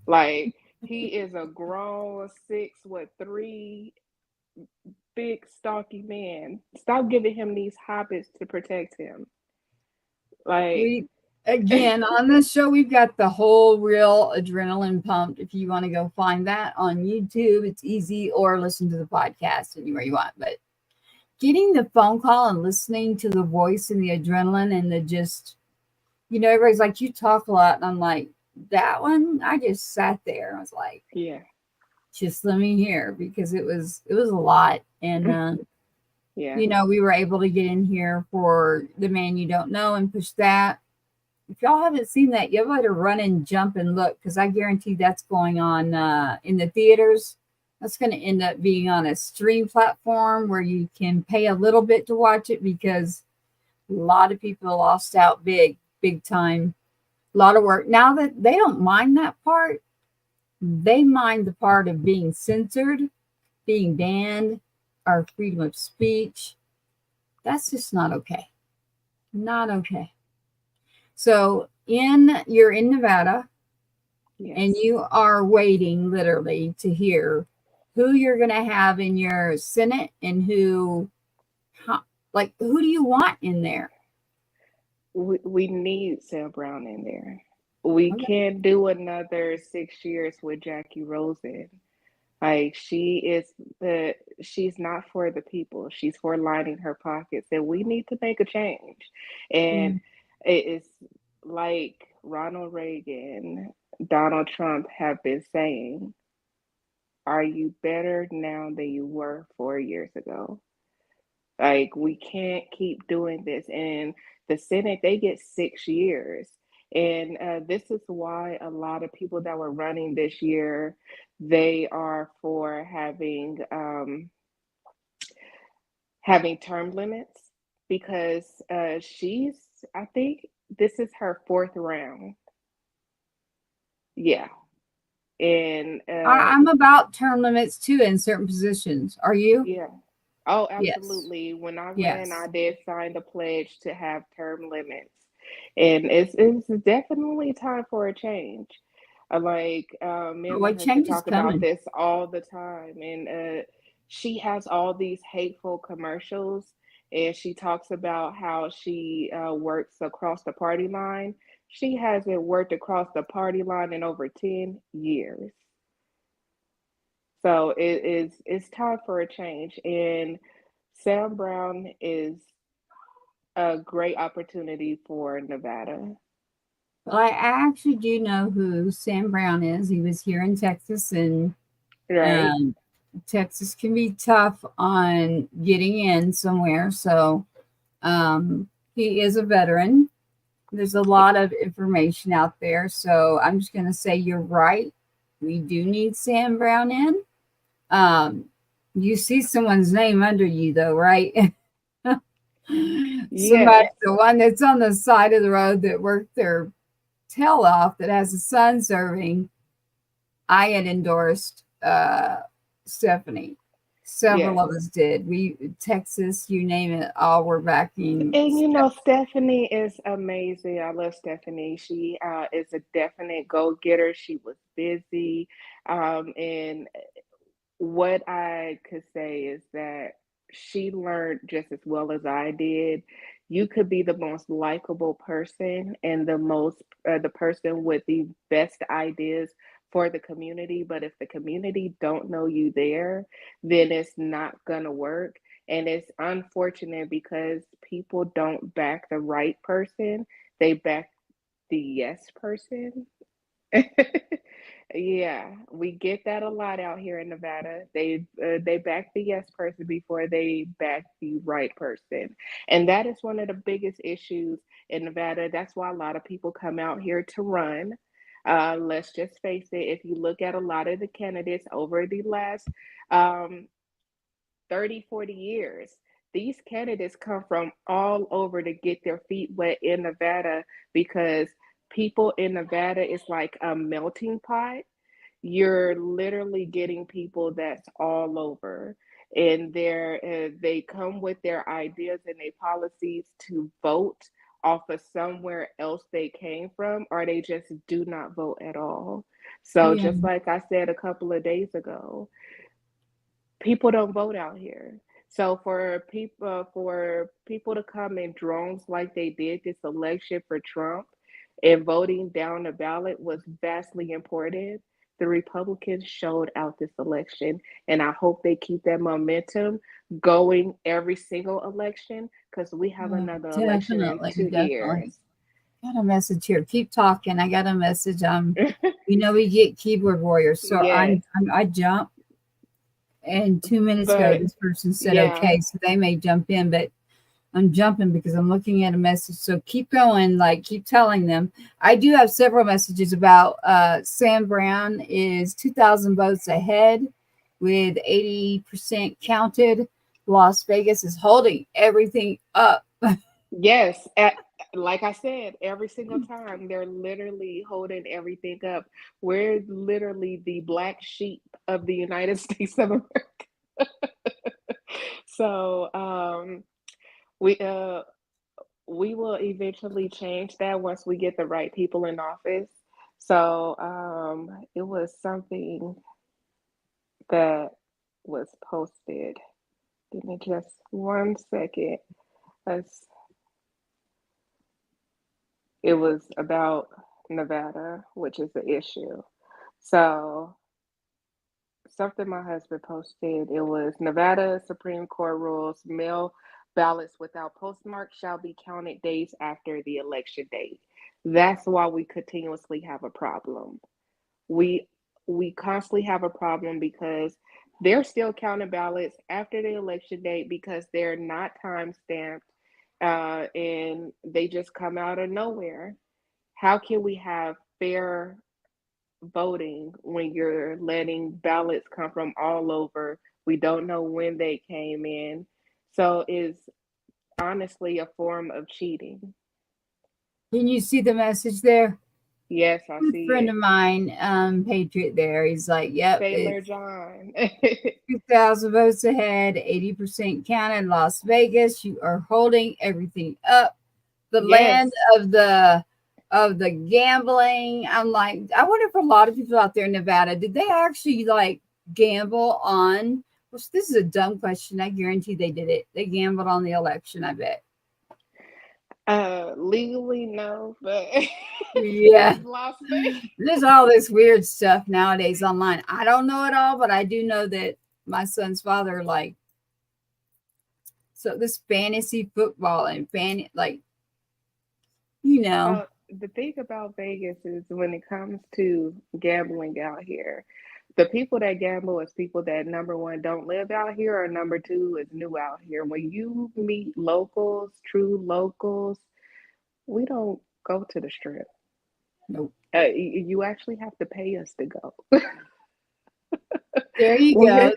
Like he is a grown 6'3" big stocky man. Stop giving him these hobbits to protect him. Like again, on this show, we've got the whole real adrenaline pumped. If you want to go find that on YouTube, it's easy, or listen to the podcast anywhere you want. But getting the phone call and listening to the voice and the adrenaline and the just, everybody's like, you talk a lot. And I'm like, that one, I just sat there. I was like, just let me hear, because it was a lot. And, we were able to get in here for The Man You Don't Know and push that. If y'all haven't seen that, you better run and jump and look, because I guarantee that's going on in the theaters. That's going to end up being on a stream platform where you can pay a little bit to watch it, because a lot of people lost out big time. A lot of work. Now that they don't mind that part, they mind the part of being censored, being banned, our freedom of speech. That's just not okay. Not okay. So you're in Nevada, and you are waiting literally to hear who you're going to have in your Senate and who do you want in there? We need Sam Brown in there. We can't do another 6 years with Jackie Rosen. Like she's not for the people. She's for lining her pockets, and we need to make a change. And it's like Ronald Reagan, Donald Trump have been saying, are you better now than you were 4 years ago? Like, we can't keep doing this. And the Senate, they get 6 years. And this is why a lot of people that were running this year, they are for having term limits, because I think this is her fourth round. Yeah. And I'm about term limits too in certain positions. Are you? yeah. Oh, Yes. absolutely. When I ran, I Yes. did sign the pledge to have term limits. And it's definitely time for a change. Me and my What husband change is talk about coming? this all the time. And she has all these hateful commercials, and she talks about how she works across the party line. She hasn't worked across the party line in over 10 years. So it's time for a change. And Sam Brown is a great opportunity for Nevada. Well, I actually do know who Sam Brown is. He was here in Texas, and Right? um, Texas can be tough on getting in somewhere. So he is a veteran. There's a lot of information out there. So I'm just going to say you're right. We do need Sam Brown in. Um, you see someone's name under you, though, right? Somebody, Yes. the one that's on the side of the road that worked their tail off that has a son serving. I had endorsed Stephanie. Several Yes. of us did. We Texas, you name it, all were backing And you know, Stephanie. Stephanie is amazing. I love Stephanie. She is a definite go-getter. She was busy. And what I could say is that she learned just as well as I did. You could be the most likable person and the person with the best ideas for the community, but if the community don't know you there, then it's not gonna work. And it's unfortunate because people don't back the right person; they back the yes person. Yeah, we get that a lot out here in Nevada. They back the yes person before they back the right person, and that is one of the biggest issues in Nevada. That's why a lot of people come out here to run. Let's just face it. If you look at a lot of the candidates over the last um, 30, 40 years, these candidates come from all over to get their feet wet in Nevada because people in Nevada is like a melting pot. You're literally getting people that's all over, and they come with their ideas and their policies to vote off of somewhere else they came from, or they just do not vote at all. So Yeah, just like I said a couple of days ago, people don't vote out here. So for people to come in drones like they did this election for Trump and voting down the ballot was vastly important. The Republicans showed out this election, and I hope they keep that momentum going every single election because we have yeah, another election in definitely, 2 years. definitely. Got a message here. Keep talking. I got a message. We get keyboard warriors. So Yes, I jump, and 2 minutes ago, but this person said yeah, okay, so they may jump in, but I'm jumping because I'm looking at a message. So keep going, like keep telling them. I do have several messages about Sam Brown is 2,000 votes ahead with 80% counted. Las Vegas is holding everything up. yes, like I said, every single time they're literally holding everything up. We're literally the black sheep of the United States of America. So we uh, we will eventually change that once we get the right people in office. So it was something that was posted. Give me just 1 second. Let's It was about Nevada, which is the issue. So, something my husband posted, it was Nevada Supreme Court rules mail ballots without postmark shall be counted days after the election date. That's why we continuously have a problem. We we constantly have a problem because they're still counting ballots after the election date because they're not time stamped and they just come out of nowhere. How can we have fair voting when you're letting ballots come from all over? We don't know when they came in. So it's honestly a form of cheating. Can you see the message there? Yes, I A see friend it. of mine, Patriot there, he's like, yep, Sailor it's John. 2,000 votes ahead, 80% counted, Las Vegas. You are holding everything up. The Yes. land of the gambling. I'm like, I wonder if a lot of people out there in Nevada, did they actually like gamble on, which this is a dumb question. I guarantee they did it. They gambled on the election, I bet. Legally, no, but Yeah. it's Las Vegas. There's all this weird stuff nowadays online. I don't know it all, but I do know that my son's father, like, so this fantasy football and like, you know. The thing about Vegas is when it comes to gambling out here, the people that gamble is people that number one don't live out here, or number two is new out here. When you meet locals, true locals, we don't go to the strip. Nope. You actually have to pay us to go. There you go.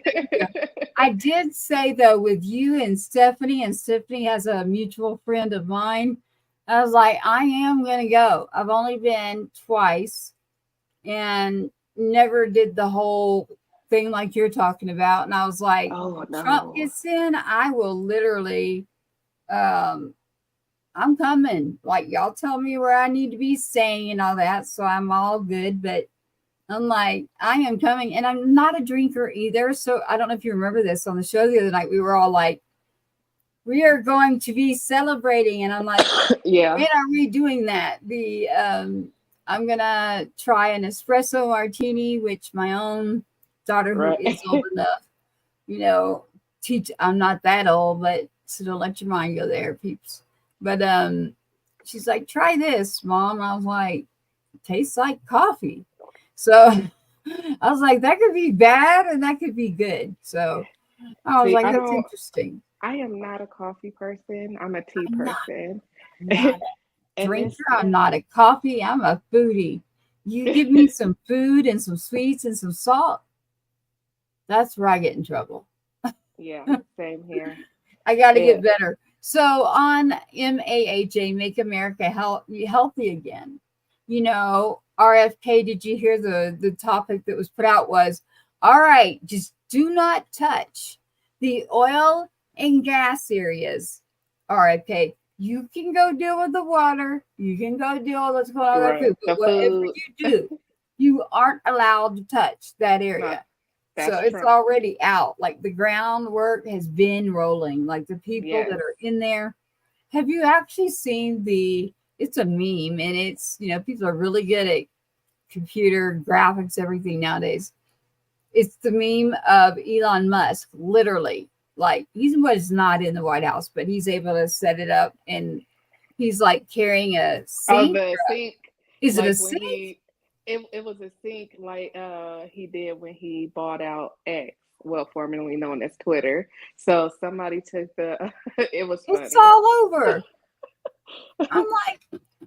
I did say though, with you and Stephanie has a mutual friend of mine. I was like, I am going to go. I've only been twice and never did the whole thing like you're talking about. And I was like, Oh no. Trump gets in, I will literally, I'm coming. Like, y'all tell me where I need to be staying and all that. So I'm all good. But I'm like, I am coming. And I'm not a drinker either. So I don't know if you remember this on the show the other night. We were all like, we are going to be celebrating. And I'm like, yeah. when are we doing that? I'm gonna try an espresso martini, which my own daughter, who is old enough, you know, teach. I'm not that old, but so don't let your mind go there, peeps. But she's like, try this, Mom. And I was like, tastes like coffee. So I was like, that could be bad and that could be good. So I was like, that's interesting. I am not a coffee person. I'm a tea person. Not a drinker. I'm not a coffee. I'm a foodie. You give me some food and some sweets and some salt, that's where I get in trouble. Yeah, same here. I got to get better. So on MAHA, Make America Healthy Again, you know, RFK, did you hear the topic that was put out was, all right, just do not touch the oil and gas areas. RFK, you can go deal with the water. You can go deal with what's going on with food. But whatever you do, you aren't allowed to touch that area. No, so it's already out. Like the groundwork has been rolling. Like the people that are in there. Have you actually seen it's a meme and it's, you know, people are really good at computer graphics, everything nowadays. It's the meme of Elon Musk, literally. Like he was not in the White House, but he's able to set it up and he's like carrying a sink. Oh, the sink. Is it a sink? It was a sink like he did when he bought out X, well, formerly known as Twitter. So somebody took it was funny. It's all over. I'm like,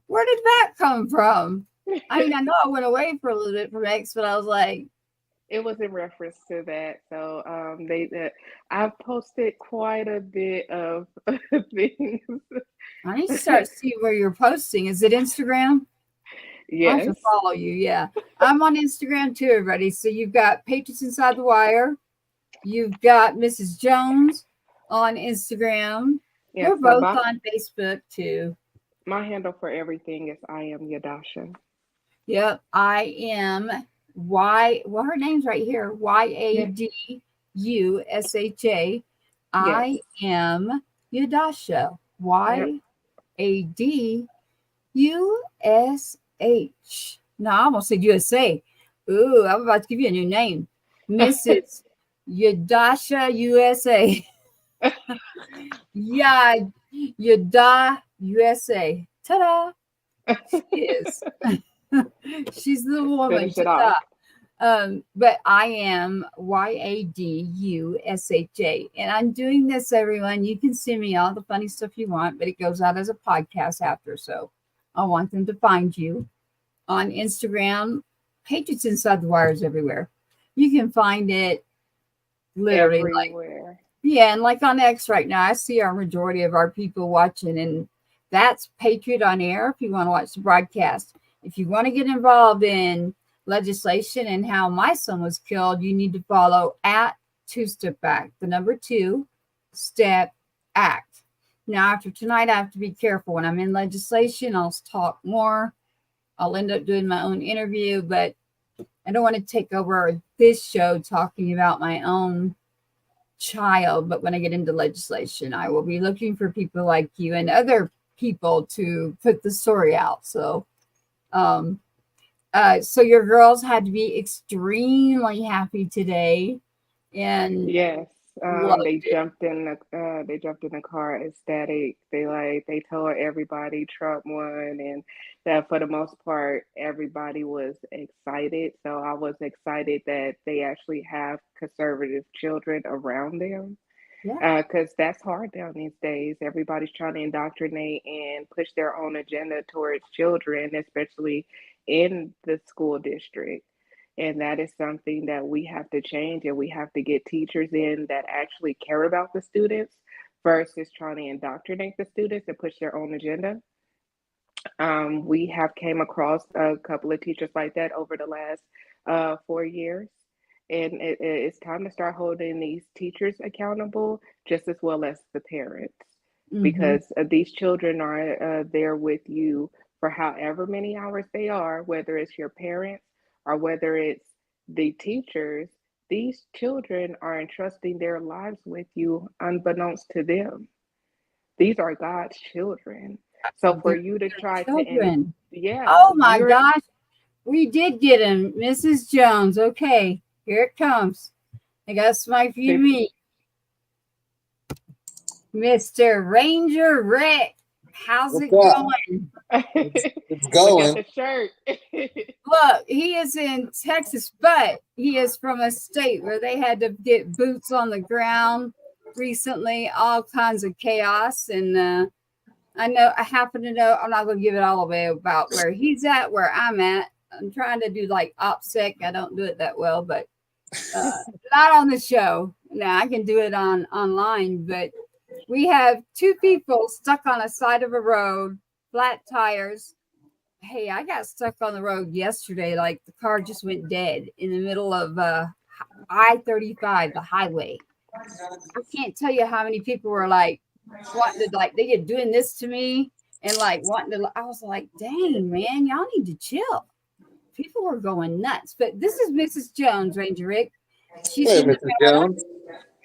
where did that come from? I mean, I know I went away for a little bit from X, but I was like, it was in reference to that. So I've posted quite a bit of things. I need to start seeing where you're posting. Is it Instagram? Yes. I have to follow you. Yeah. I'm on Instagram too, everybody. So you've got Patriots Inside the Wire. You've got Mrs. Jones on Instagram. Yeah, we're both on Facebook too. My handle for everything is I am Yadusha. Yep. I am well, her name's right here. Yadusha. I am Yadusha. YADUSH. No, I almost said USA. Ooh, I'm about to give you a new name. Mrs. Yadusha USA. Yeah, Yada USA. Ta-da. She is. She's the woman. But I am YADUSHA. And I'm doing this, everyone. You can send me all the funny stuff you want, but it goes out as a podcast after. So I want them to find you on Instagram. Patriots Inside the Wires everywhere. You can find it literally everywhere. And like on X right now, I see our majority of our people watching, and That's Patriot on Air if you want to watch the broadcast. If you want to get involved in legislation and how my son was killed, you need to follow at 2-Step Act, the number 2-Step Act. Now, after tonight, I have to be careful. When I'm in legislation, I'll talk more. I'll end up doing my own interview, but I don't want to take over this show talking about my own child. But when I get into legislation, I will be looking for people like you and other people to put the story out. So, so your girls had to be extremely happy today, and Yes, they jumped in the car ecstatic. They told everybody Trump won, and that for the most part everybody was excited. So I was excited that they actually have conservative children around them. Yeah. Because that's hard down these days. Everybody's trying to indoctrinate and push their own agenda towards children, especially in the school district. And that is something that we have to change, and we have to get teachers in that actually care about the students versus trying to indoctrinate the students and push their own agenda. We have came across a couple of teachers like that over the last 4 years. And it's time to start holding these teachers accountable just as well as the parents, because these children are there with you for however many hours they are, whether it's your parents or whether it's the teachers. These children are entrusting their lives with you unbeknownst to them. These are God's children. So for you to try children. Yeah. Oh my gosh. We did get him, Mrs. Jones. Okay. Here it comes. I got somebody for you to meet. Mr. Ranger Rick. How's it going? It's going. Look at the shirt. Look, he is in Texas, but he is from a state where they had to get boots on the ground recently, all kinds of chaos. And I happen to know, I'm not going to give it all away about where he's at, where I'm at. I'm trying to do like OPSEC. I don't do it that well, but not on the show. Now I can do it online, but we have two people stuck on a side of a road, flat tires. Hey, I got stuck on the road yesterday. Like the car just went dead in the middle of I-35, the highway. I can't tell you how many people were like wanting to, like, they get doing this to me and like wanting to. I was like, dang, man, y'all need to chill. People were going nuts. But this is Mrs. Jones, Ranger Rick. She's Hey, in Mrs. Nevada. Jones.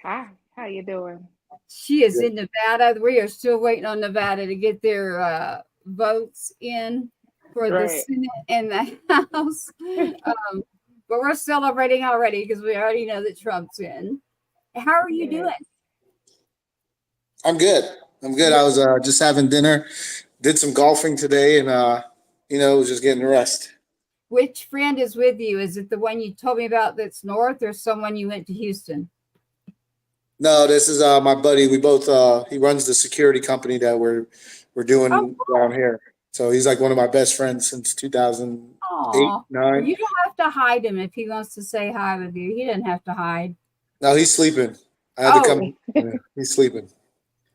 Hi, how you doing? She is in Nevada. We are still waiting on Nevada to get their votes in for the Senate and the House. But we're celebrating already because we already know that Trump's in. How are you doing? I'm good. I was just having dinner, did some golfing today, and was just getting rest. Which friend is with you? Is it the one you told me about that's north, or someone you went to Houston? No, this is my buddy. We both he runs the security company that we're doing down here. So he's like one of my best friends since 2008, 9. You don't have to hide him if he wants to say hi with you. He doesn't have to hide. No, he's sleeping. I had to come. Yeah, he's sleeping.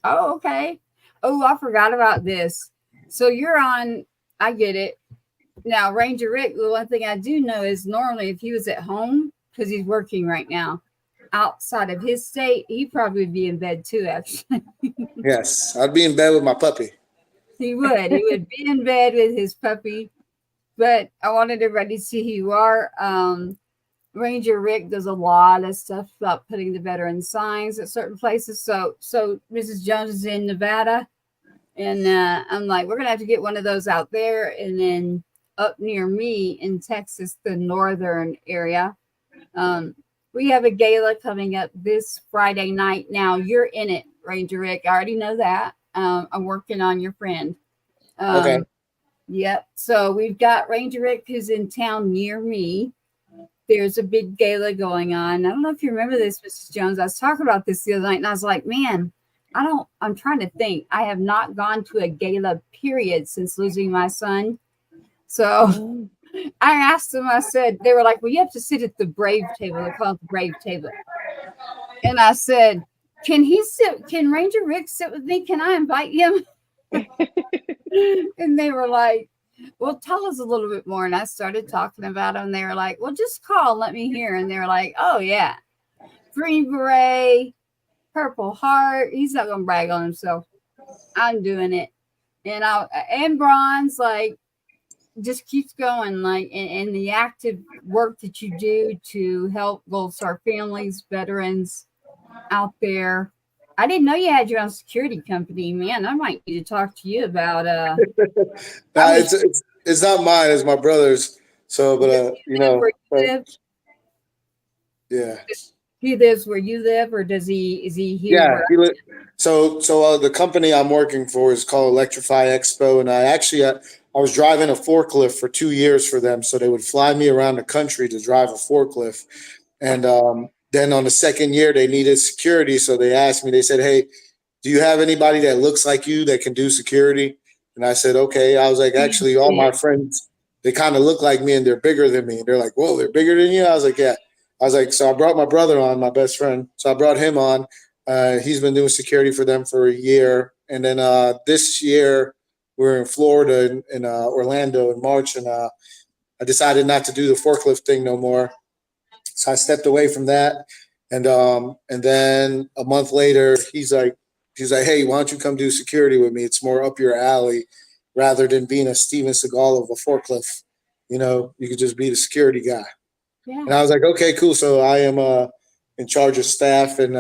Oh, okay. Oh, I forgot about this. So you're on. I get it. Now, Ranger Rick, the one thing I do know is normally if he was at home, because he's working right now, outside of his state, he'd probably be in bed too, actually. Yes, I'd be in bed with my puppy. He would. He would be in bed with his puppy. But I wanted everybody to see who you are. Ranger Rick does a lot of stuff about putting the veteran signs at certain places. So Mrs. Jones is in Nevada. And I'm like, we're going to have to get one of those out there. And then up near me in Texas, the northern area, we have a gala coming up this Friday night. Now, you're in it, Ranger Rick. I already know that. I'm working on your friend. Okay. Yep. So we've got Ranger Rick who's in town near me. There's a big gala going on. I don't know if you remember this, Mrs. Jones. I was talking about this the other night, and I was like, man, I'm trying to think. I have not gone to a gala, period, since losing my son. So I asked them, I said, they were like, well, you have to sit at the Brave table. They call it the Brave table. And I said, can Ranger Rick sit with me? Can I invite him? And they were like, well, tell us a little bit more. And I started talking about them. They were like, well, just call and let me hear. And they were like, oh, yeah. Green Beret, Purple Heart. He's not going to brag on himself. I'm doing it. And bronze, like, just keeps going, like, and the active work that you do to help Gold Star families, veterans out there. I didn't know you had your own security company, man. I might need to talk to you about it's not mine, it's my brother's. So, but yeah. He lives where you live, or is he here? Yeah, so the company I'm working for is called Electrify Expo, and I was driving a forklift for 2 years for them, so they would fly me around the country to drive a forklift, and then on the second year they needed security, so they asked me. They said, "Hey, do you have anybody that looks like you that can do security?" And I said, "Okay." I was like, "Actually, all my friends, they kind of look like me, and they're bigger than me." And they're like, "Whoa, they're bigger than you?" I was like, "Yeah." I was like, so I brought my brother on, my best friend. So I brought him on. He's been doing security for them for a year. And then this year, we're in Florida, in Orlando in March. And I decided not to do the forklift thing no more. So I stepped away from that. And then a month later, he's like, hey, why don't you come do security with me? It's more up your alley rather than being a Steven Seagal of a forklift. You know, you could just be the security guy. Yeah. And I was like, okay, cool. So I am in charge of staff and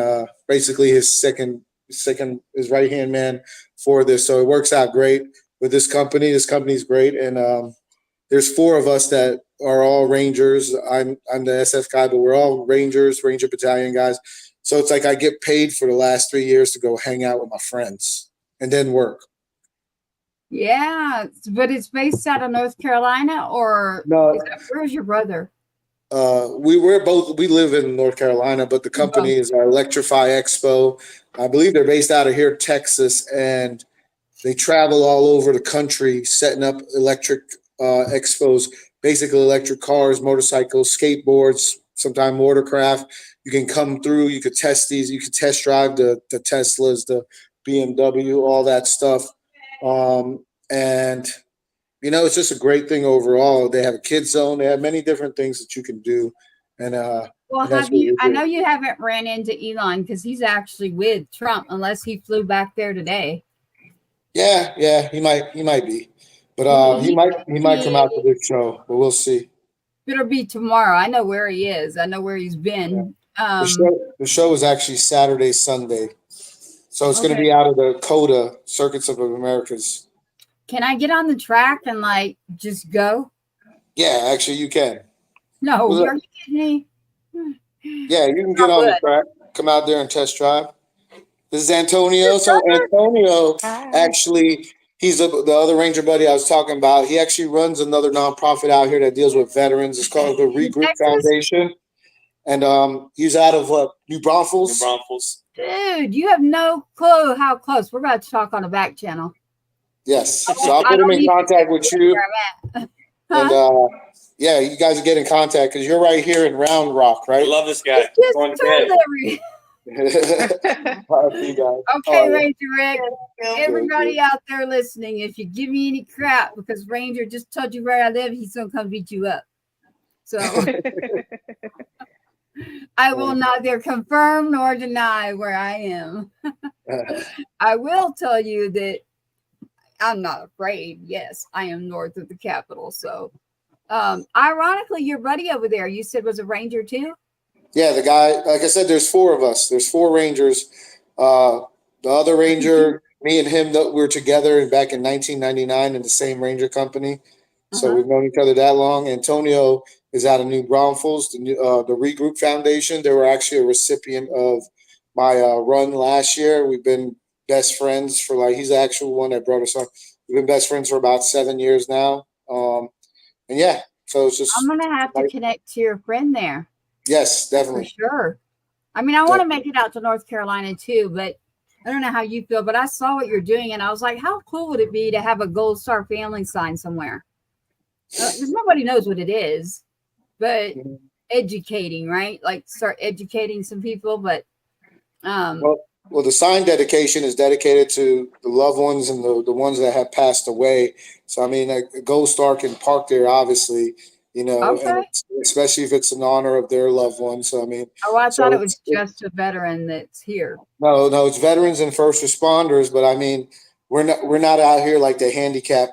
basically his his right-hand man for this. So it works out great with this company. This company is great. And there's 4 of us that are all Rangers. I'm the SF guy, but we're all Ranger Battalion guys. So it's like I get paid for the last 3 years to go hang out with my friends and then work. Yeah, but it's based out of North Carolina, or no? Where's your brother? We live in North Carolina, but the company is Electrify Expo. I believe they're based out of here, Texas, and they travel all over the country setting up electric expos, basically electric cars, motorcycles, skateboards, sometimes watercraft. You can come through, you could test these, you could test drive the Teslas, the BMW, all that stuff. And you know, it's just a great thing overall. They have a kids zone. They have many different things that you can do. And well, I know you haven't ran into Elon because he's actually with Trump, unless he flew back there today. Yeah, he might be, but he might come out to this show, but we'll see. It'll be tomorrow. I know where he is. I know where he's been. Yeah. The show is actually Saturday, Sunday, so it's going to be out of the CODA, Circuits of Americas. Can I get on the track and like just go? Yeah, actually you can. No, you're kidding me. Yeah, you can get on the track. Come out there and test drive. This is Antonio. So Antonio, actually, he's the other Ranger buddy I was talking about. He actually runs another nonprofit out here that deals with veterans. It's called the Regroup Foundation. And he's out of New Braunfels. Dude, you have no clue how close. We're about to talk on the back channel. Yes. So I'll put him in contact with you. And yeah, you guys will get in contact because you're right here in Round Rock, right? I love this guy. Going to bed. Okay, Ranger Rick. Everybody out there listening, if you give me any crap because Ranger just told you where I live, he's going to come beat you up. So I will neither confirm nor deny where I am. I will tell you that I'm not afraid. Yes, I am north of the Capitol. So ironically, your buddy over there, you said was a Ranger too? Yeah, the guy, like I said, there's 4 of us. There's 4 Rangers. The other Ranger, me and him, that we're together back in 1999 in the same Ranger company. So we've known each other that long. Antonio is out of New Braunfels, the Regroup Foundation. They were actually a recipient of my run last year. We've been best friends for he's the actual one that brought us on. We've been best friends for about 7 years now. And yeah, so it's just. I'm going to have to connect to your friend there. Yes, definitely. For sure. I mean, I want to make it out to North Carolina too, but I don't know how you feel, but I saw what you're doing and I was like, how cool would it be to have a Gold Star family sign somewhere? Because nobody knows what it is, but educating, right? Like start educating some people, but well, Well, the sign dedication is dedicated to the loved ones and the ones that have passed away. So, I mean, a Gold Star can park there, obviously, and Okay. especially if it's in honor of their loved ones. So, I mean, Oh, I thought so it was just a veteran that's here. no, it's veterans and first responders. But I mean, we're not out here like the handicap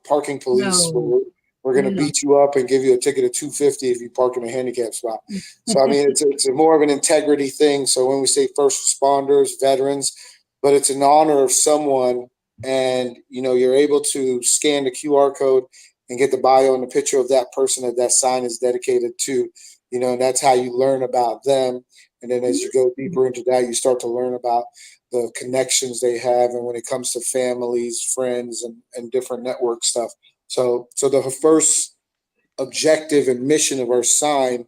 parking police. No, We're going to no. beat you up and give you a ticket of $250 if you park in a handicap spot. So I mean, it's more of an integrity thing. So when we say first responders, veterans, but it's in honor of someone, and you're able to scan the QR code and get the bio and the picture of that person that sign is dedicated to. And that's how you learn about them. And then as you go deeper into that, you start to learn about the connections they have, and when it comes to families, friends, and different network stuff. So the first objective and mission of our sign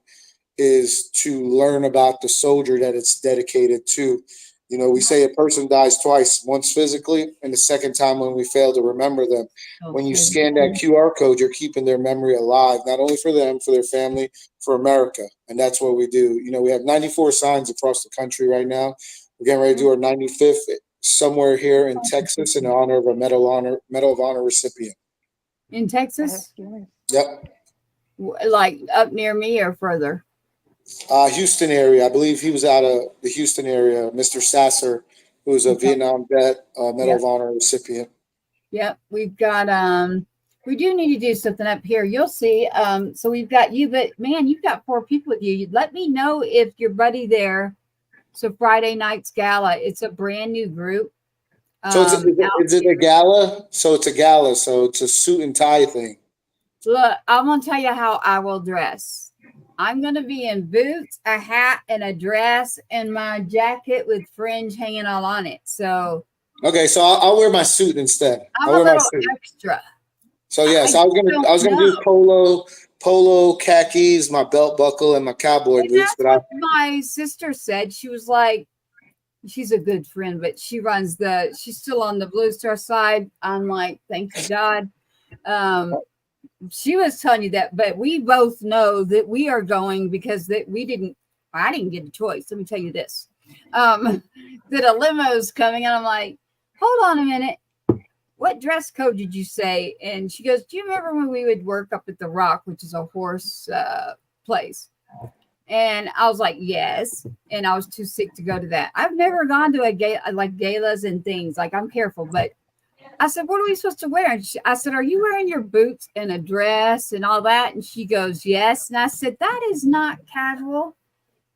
is to learn about the soldier that it's dedicated to. We say a person dies twice, once physically, and the second time when we fail to remember them. When you scan that QR code, you're keeping their memory alive, not only for them, for their family, for America. And that's what we do. We have 94 signs across the country right now. We're getting ready to do our 95th somewhere here in Texas in honor of a Medal of Honor recipient. In Texas? Yep. Like up near me or further? Houston area. I believe he was out of the Houston area. Mr. Sasser, who was a Vietnam vet, Medal of Honor recipient. Yep. We've got we do need to do something up here. You'll see. So we've got you, but man, you've got 4 people with you. Let me know if your buddy there. So Friday night's gala. It's a brand new group. So is it a gala? So it's a gala. So it's a suit and tie thing. Look, I'm gonna tell you how I will dress. I'm gonna be in boots, a hat, and a dress, and my jacket with fringe hanging all on it. So okay, so I'll wear my suit instead. I'm a little extra. So yes, I was gonna do polo khakis, my belt buckle, and my cowboy boots. That's what my sister said. She was like, she's a good friend, but she's still on the Blue Star side. I'm like, thank you, God. She was telling you that, but we both know that we are going because I didn't get a choice. Let me tell you this, that a limo is coming, and I'm like, hold on a minute. What dress code did you say? And she goes, do you remember when we would work up at the Rock, which is a horse place? And I was like, yes. And I was too sick to go to that. I've never gone to like galas and things. Like, I'm careful, but I said, what are we supposed to wear? And I said, are you wearing your boots and a dress and all that? And she goes, yes. And I said, that is not casual.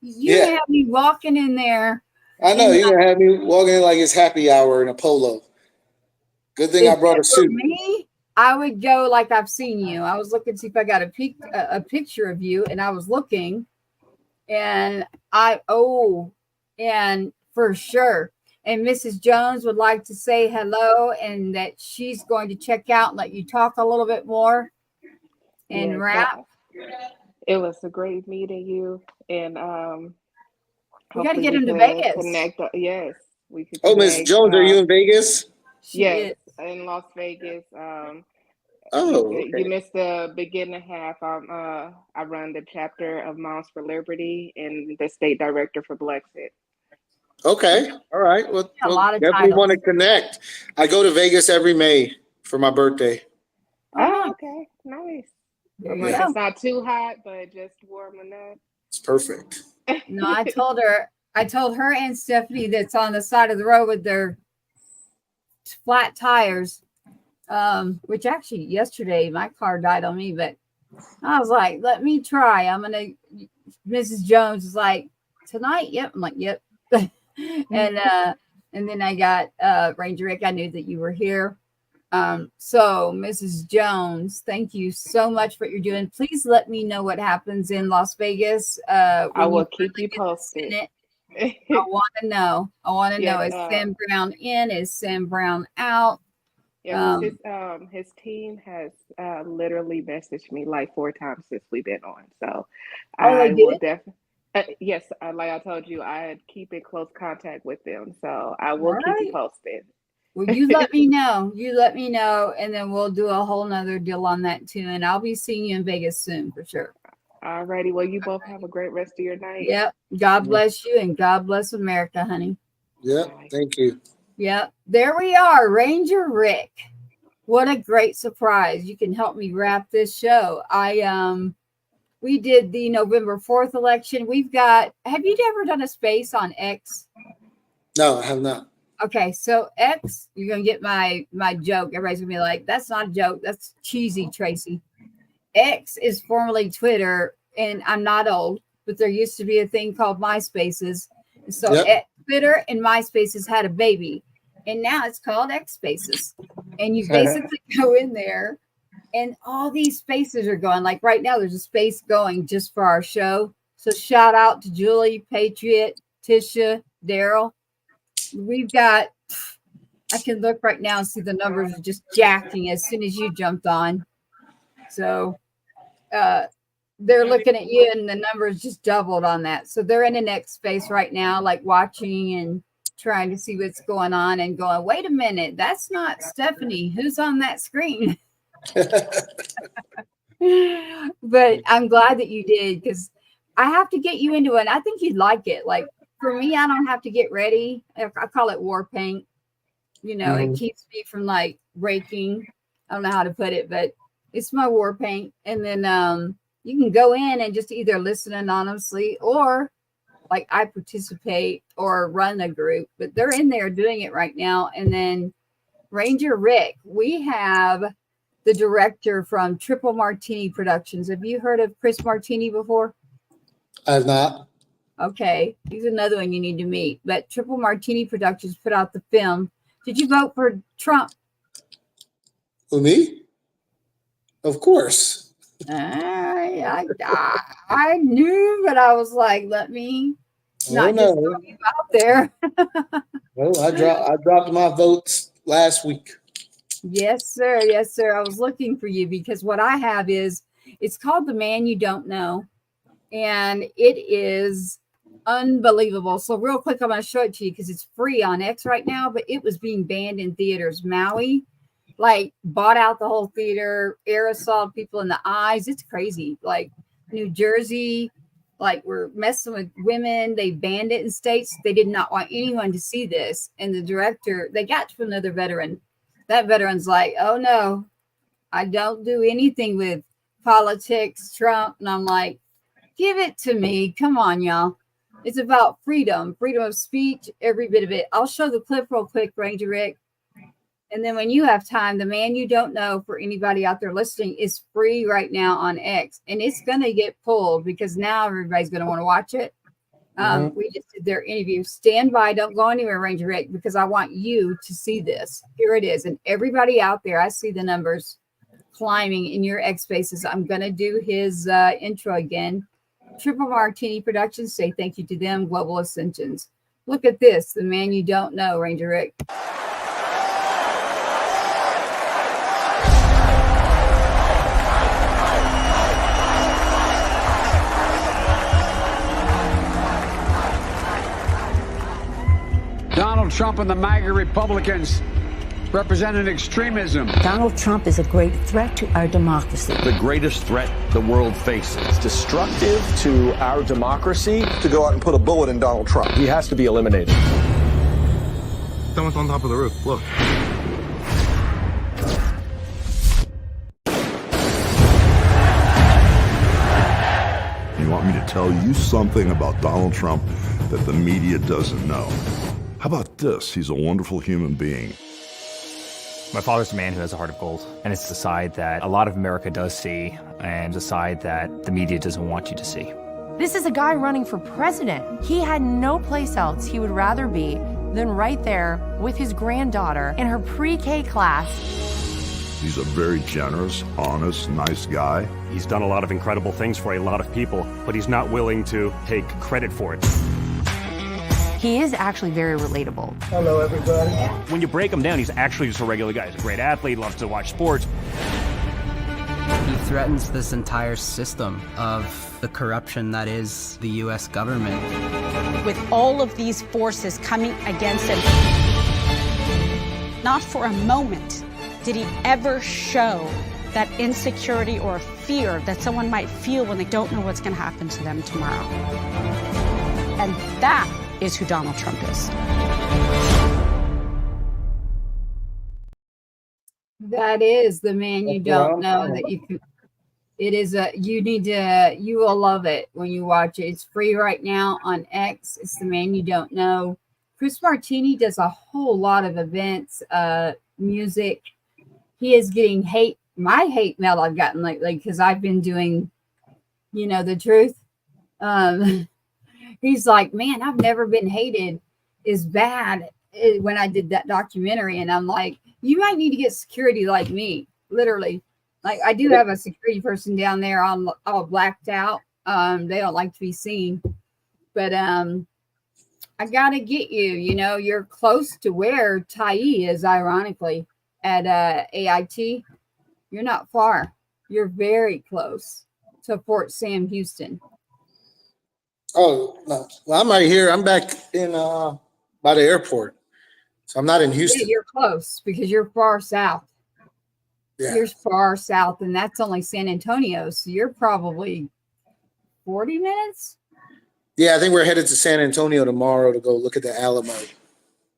You have me walking in there. I know, you're going to have me walking in like it's happy hour in a polo. Good thing I brought a suit. For me, I would go like I've seen you. I was looking to see if I got a picture of you, and I was looking, and and for sure. And Mrs. Jones would like to say hello, and that she's going to check out and let you talk a little bit more and wrap. It was a great meeting you, and we got to get him to Vegas. Connect. Yes, we could. Oh, Miss Jones, are you in Vegas? Yes, in Las Vegas. You missed the beginning half. I run the chapter of Moms for Liberty and the state director for Blexit. Okay. All right. Well, definitely want to connect. I go to Vegas every May for my birthday. Oh, okay. Nice. It's not too hot, but just warm enough. It's perfect. No, I told her and Stephanie that's on the side of the road with their flat tires, which actually yesterday my car died on me, but I was like, let me try. Mrs. Jones is like, tonight? Yep. I'm like, yep. And then I got Ranger Rick. I knew that you were here. So Mrs. Jones, thank you so much for what you're doing. Please let me know what happens in Las Vegas. I will keep you posted. I want to know. Is Sam Brown in? Is Sam Brown out? Yeah, his team has literally messaged me like 4 times since we've been on. So I will definitely. Yes, like I told you, I keep in close contact with them. So I will keep you posted. Well, you let me know. And then we'll do a whole nother deal on that too. And I'll be seeing you in Vegas soon for sure. Alrighty. Well, you both have a great rest of your night. Yep. God bless you, and God bless America, honey. Yeah, thank you. Yep. There we are, Ranger Rick. What a great surprise. You can help me wrap this show. We did the November 4th election. Have you ever done a space on X? No, I have not. Okay, so X, you're going to get my joke. Everybody's going to be like, that's not a joke. That's cheesy, Tracy. X is formerly Twitter, and I'm not old, but there used to be a thing called MySpaces. So Twitter and MySpaces had a baby, and now it's called X Spaces. And you basically go in there, and all these spaces are going. Like right now, there's a space going just for our show. So shout out to Julie, Patriot, Tisha, Daryl. We've got, I can look right now and see the numbers are just jacking as soon as you jumped on. So they're looking at you and the numbers just doubled on that. So they're in the next space right now, like watching and trying to see what's going on and going, wait a minute, that's not Stephanie. Who's on that screen? But I'm glad that you did, because I have to get you into it. I think you'd like it. Like for me, I don't have to get ready. I call it war paint. You know, It keeps me from like raking. I don't know how to put it, but it's my war paint. And then you can go in and just either listen anonymously or like I participate or run a group, but they're in there doing it right now. And then Ranger Rick, we have the director from Triple Martini Productions. Have you heard of Chris Martini before? I have not. Okay. He's another one you need to meet. But Triple Martini Productions put out the film. Did you vote for Trump? Who, me? Of course. I knew, but I was like, let me not just throw you out there. Well, I dropped my votes last week. Yes, sir. Yes, sir. I was looking for you because what I have is, it's called The Man You Don't Know. And it is unbelievable. So real quick, I'm going to show it to you because it's free on X right now, but it was being banned in theaters. Maui, like, bought out the whole theater, aerosol people in the eyes. It's crazy. Like New Jersey, like we're messing with women. They banned it in states. They did not want anyone to see this. And the director, they got to another veteran. That veteran's like, oh no, I don't do anything with politics, Trump. And I'm like, give it to me. Come on, y'all. It's about freedom of speech, every bit of it. I'll show the clip real quick, Ranger Rick. And then when you have time, The Man You Don't Know, for anybody out there listening, is free right now on X. And it's going to get pulled because now everybody's going to want to watch it. We just did their interview. Stand by. Don't go anywhere, Ranger Rick, because I want you to see this. Here it is. And everybody out there, I see the numbers climbing in your X spaces. I'm going to do his intro again. Triple Martini Productions, say thank you to them. Global Ascensions. Look at this. The Man You Don't Know, Ranger Rick. Donald Trump and the MAGA Republicans representing extremism. Donald Trump is a great threat to our democracy. The greatest threat the world faces. It's destructive to our democracy to go out and put a bullet in Donald Trump. He has to be eliminated. Someone's on top of the roof. Look. You want me to tell you something about Donald Trump that the media doesn't know? How about this? He's a wonderful human being. My father's a man who has a heart of gold, and it's the side that a lot of America does see, and the side that the media doesn't want you to see. This is a guy running for president. He had no place else he would rather be than right there with his granddaughter in her pre-K class. He's a very generous, honest, nice guy. He's done a lot of incredible things for a lot of people, but he's not willing to take credit for it. He is actually very relatable. Hello, everybody. When you break him down, he's actually just a regular guy. He's a great athlete, loves to watch sports. He threatens this entire system of the corruption that is the U.S. government. With all of these forces coming against him, not for a moment did he ever show that insecurity or fear that someone might feel when they don't know what's going to happen to them tomorrow. And that is who Donald Trump is. That is the man you don't know that you can. It is you will love it when you watch it. It's free right now on X. It's the man you don't know. Chris Martini does a whole lot of events, music. He is getting my hate mail I've gotten lately because I've been doing, the truth. He's like, man, I've never been hated as bad when I did that documentary. And I'm like, you might need to get security like me, literally. Like I do have a security person down there all blacked out. They don't like to be seen, but I gotta get you. You're close to where Tai is, ironically, at AIT. You're not far. You're very close to Fort Sam Houston. Oh, no. Well, I'm right here. I'm back in by the airport, so I'm not in Houston. Yeah, you're close because you're far south. Yeah. You're far south, and that's only San Antonio. So you're probably 40 minutes. Yeah, I think we're headed to San Antonio tomorrow to go look at the Alamo.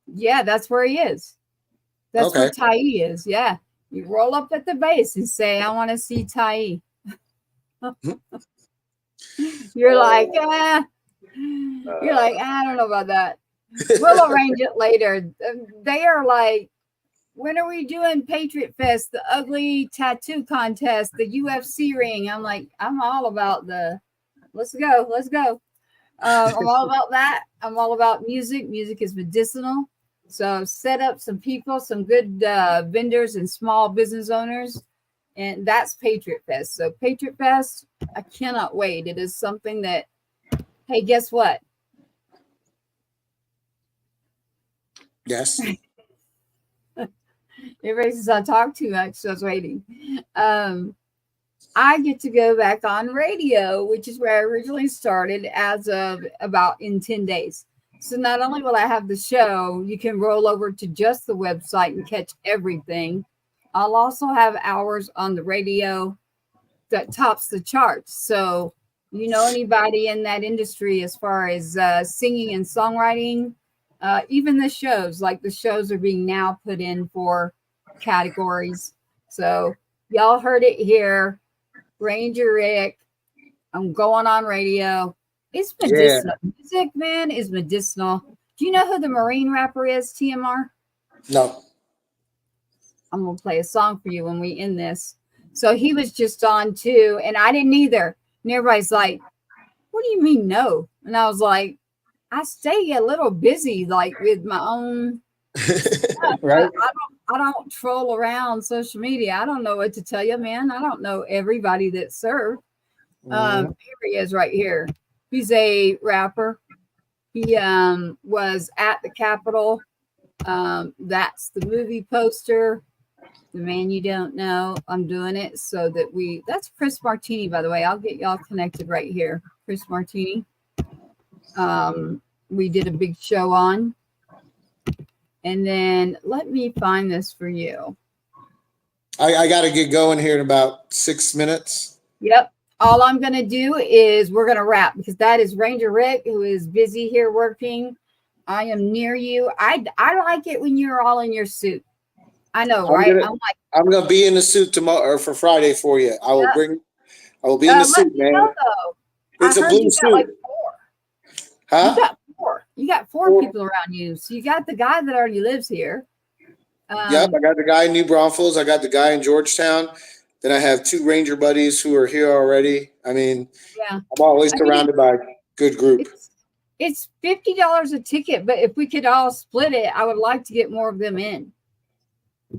Yeah, that's where he is. That's where Tai is. Yeah. You roll up at the base and say, I want to see Tai. You're like, I don't know about that. We'll arrange it later. They are like, when are we doing Patriot Fest, the ugly tattoo contest, the UFC ring? I'm like, I'm all about let's go. I'm all about that. I'm all about music. Music is medicinal. So set up some people, some good vendors and small business owners. And that's Patriot Fest. So Patriot Fest, I cannot wait. It is something that, hey, guess what? Yes. Everybody says I talk too much, so I was waiting. I get to go back on radio, which is where I originally started as of about in 10 days. So not only will I have the show, you can roll over to just the website and catch everything. I'll also have hours on the radio that tops the charts. So, anybody in that industry as far as singing and songwriting, even the shows are being now put in for categories. So y'all heard it here. Ranger Rick, I'm going on radio. It's medicinal. Yeah. Music, man, is medicinal. Do you know who the Marine rapper is, TMR? No. I'm going to play a song for you when we end this. So he was just on too, and I didn't either. And everybody's like, what do you mean no? And I was like, I stay a little busy, like with my own. Right. I don't troll around social media. I don't know what to tell you, man. I don't know everybody that served. Here he is right here. He's a rapper. He was at the Capitol. That's the movie poster. The man you don't know. I'm doing it so that that's Chris Martini, by the way. I'll get y'all connected right here. Chris Martini. We did a big show on. And then let me find this for you. I got to get going here in about 6 minutes. Yep. All I'm going to do is we're going to wrap because that is Ranger Rick, who is busy here working. I am near you. I like it when you're all in your suit. I know, right? I'm going to be in the suit tomorrow or for Friday for you. I will be in the suit, man. It's a blue suit. Like 4. Huh? You got four people around you. So you got the guy that already lives here. Yep, I got the guy in New Braunfels. I got the guy in Georgetown. Then I have 2 Ranger buddies who are here already. I mean, I'm always surrounded by a good group. It's $50 a ticket, but if we could all split it, I would like to get more of them in.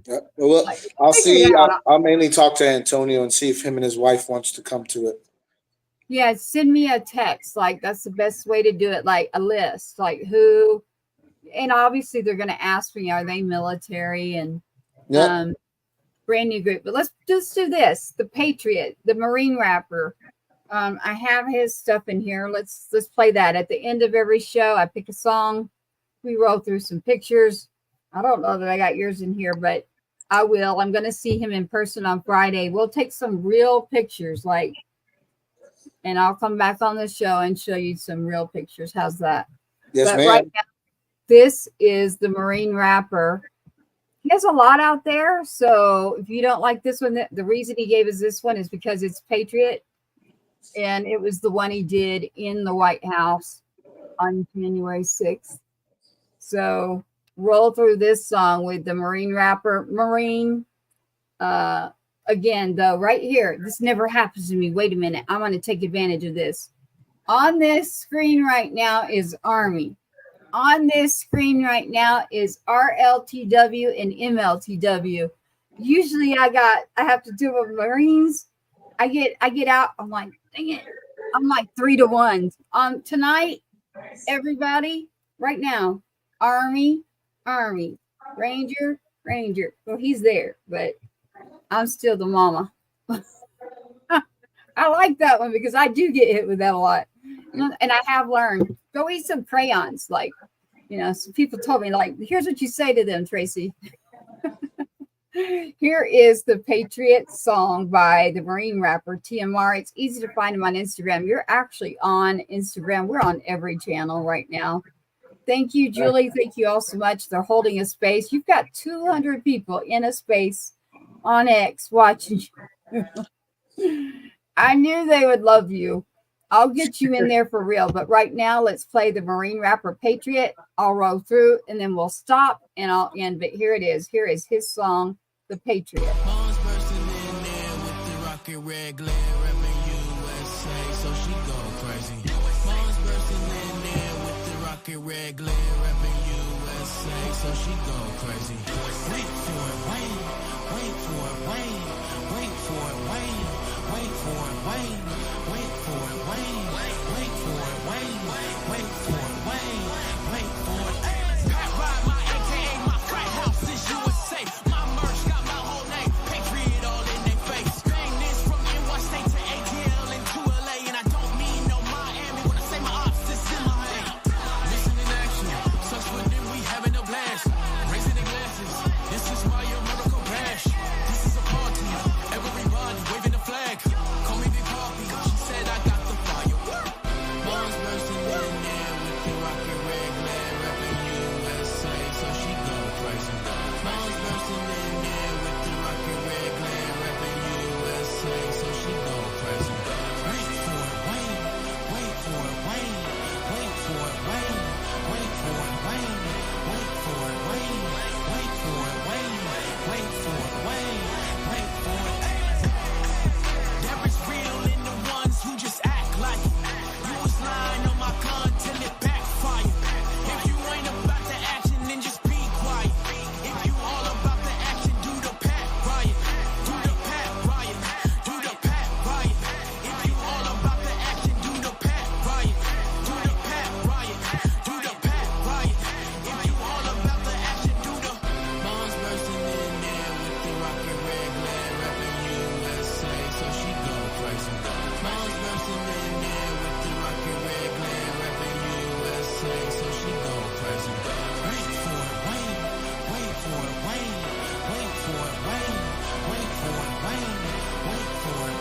Yep. Well, I'll see. I'll mainly talk to Antonio and see if him and his wife wants to come to it. Yeah, send me a text. Like, that's the best way to do it. Like a list, like who, and obviously they're going to ask me, are they military and brand new group. But let's just do this. The Patriot, the Marine rapper. I have his stuff in here. Let's play that. At the end of every show, I pick a song. We roll through some pictures. I don't know that I got yours in here, but I will. I'm going to see him in person on Friday. We'll take some real pictures, and I'll come back on the show and show you some real pictures. How's that? Yes, ma'am. Right now, this is the Marine rapper. He has a lot out there. So if you don't like this one, the reason he gave us this one is because it's Patriot. And it was the one he did in the White House on January 6th. So roll through this song with the Marine rapper. Again, though, right here, this never happens to me. Wait a minute. I'm going to take advantage of this. On this screen right now is Army. On this screen right now is RLTW and MLTW. Usually I have to do with Marines. I get out. I'm like, dang it. I'm like 3-1. Tonight, everybody, right now, Army, Ranger. Well, he's there, but I'm still the mama. I like that one because I do get hit with that a lot. And I have learned, go eat some crayons. Like, some people told me, like, here's what you say to them, Tracy. Here is the Patriot song by the Marine rapper TMR. It's easy to find him on Instagram. You're actually on Instagram. We're on every channel right now. Thank you, Julie. Thank you all so much. They're holding a space. You've got 200 people in a space on X watching you. I knew they would love you. I'll get you in there for real. But right now, let's play the Marine rapper Patriot. I'll roll through and then we'll stop and I'll end. But here it is. Here is his song, The Patriot. Red glare repping USA, so she go crazy. Wait for it, wait for it, wait for it, wait for it, wait for it, wait for it, wait for it, wait for it. Pat ride my AKA, my crack house is USA. My merch got my whole name, Patriot all in their face. Bang this from NY State to ATL and to LA, and I don't mean no Miami when I say my ops, this is my hand. Raising the glasses, this is my American bash. This is a party, everybody waving the flag. Call me Big Poppy, she said I got the fire. Bombs bursting in there with the rocket red glare, repping USA, so she go crazy. Bombs bursting in there with the rocket red glare, repping USA, so she go crazy. Wait for it, wait for it, wait for it, wait for it, wait for it, wait for it, wait for it. There is real in the ones who just act like it. You was lying on my gun till it backfired. If you ain't about the action, then just be quiet. If you all about the action, do the Pat riot. Do the Pat riot. Do the Pat riot. If you all about the action, do the Pat riot. Do the Pat riot. Do the Pat riot. If you all about the action, do the bombs bursting in there with the rocket red glare, repping USA, so she go crazy. Bombs bursting in there with the rocket red glare, repping USA, so she go crazy. Wait for it, wait for it, wait for it, wait for it, wait for it,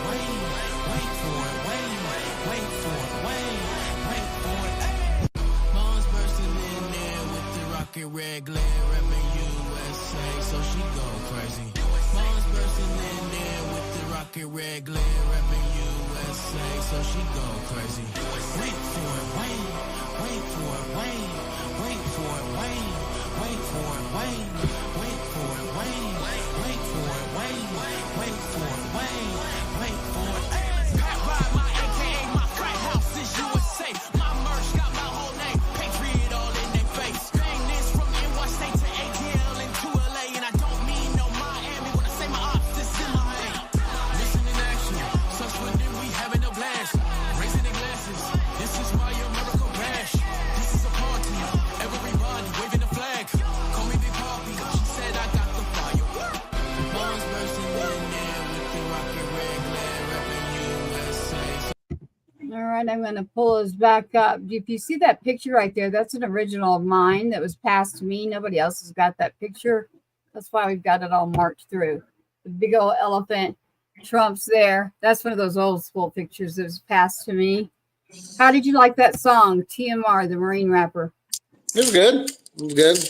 wait for it, wait for it, wait for it. Bombs bursting in there with the rocket red glare, repping USA, so she go crazy. Bombs bursting in there with the rocket red glare, repping USA, so she go crazy. Wait for it, wait for it, wait for it, wait for it, wait for it, wait for it, wait for it. Pat ride my AKA, my crack house is USA. My merch got my whole name, Patriot all in their face. Bang this from NY State to ATL and to LA, and I don't mean no Miami when I say my ops, this is my hand. Mission in action, such for them we having a blast. Raising the glasses, this is my American bash. This is a party, everybody waving the flag. Call me Big Poppy, she said I got the fire. Bombs bursting in there with the rocket red glare, repping USA. All right, I'm going to pull this back up. If you see that picture right there, that's an original of mine that was passed to me. Nobody else has got that picture. That's why we've got it all marked through. The big old elephant, Trump's there. That's one of those old school pictures that was passed to me. How did you like that song, TMR, the Marine rapper? It was good. It was good.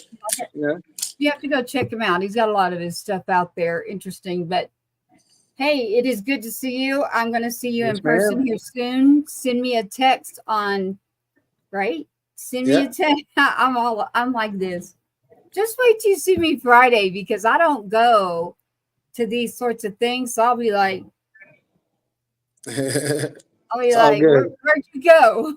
Yeah. You have to go check him out. He's got a lot of his stuff out there. Interesting. But hey, it is good to see you. I'm going to see you in person here soon. Send me a text on, right? Send me a text. I'm like this. Just wait till you see me Friday, because I don't go to these sorts of things. So I'll be like, where'd you go?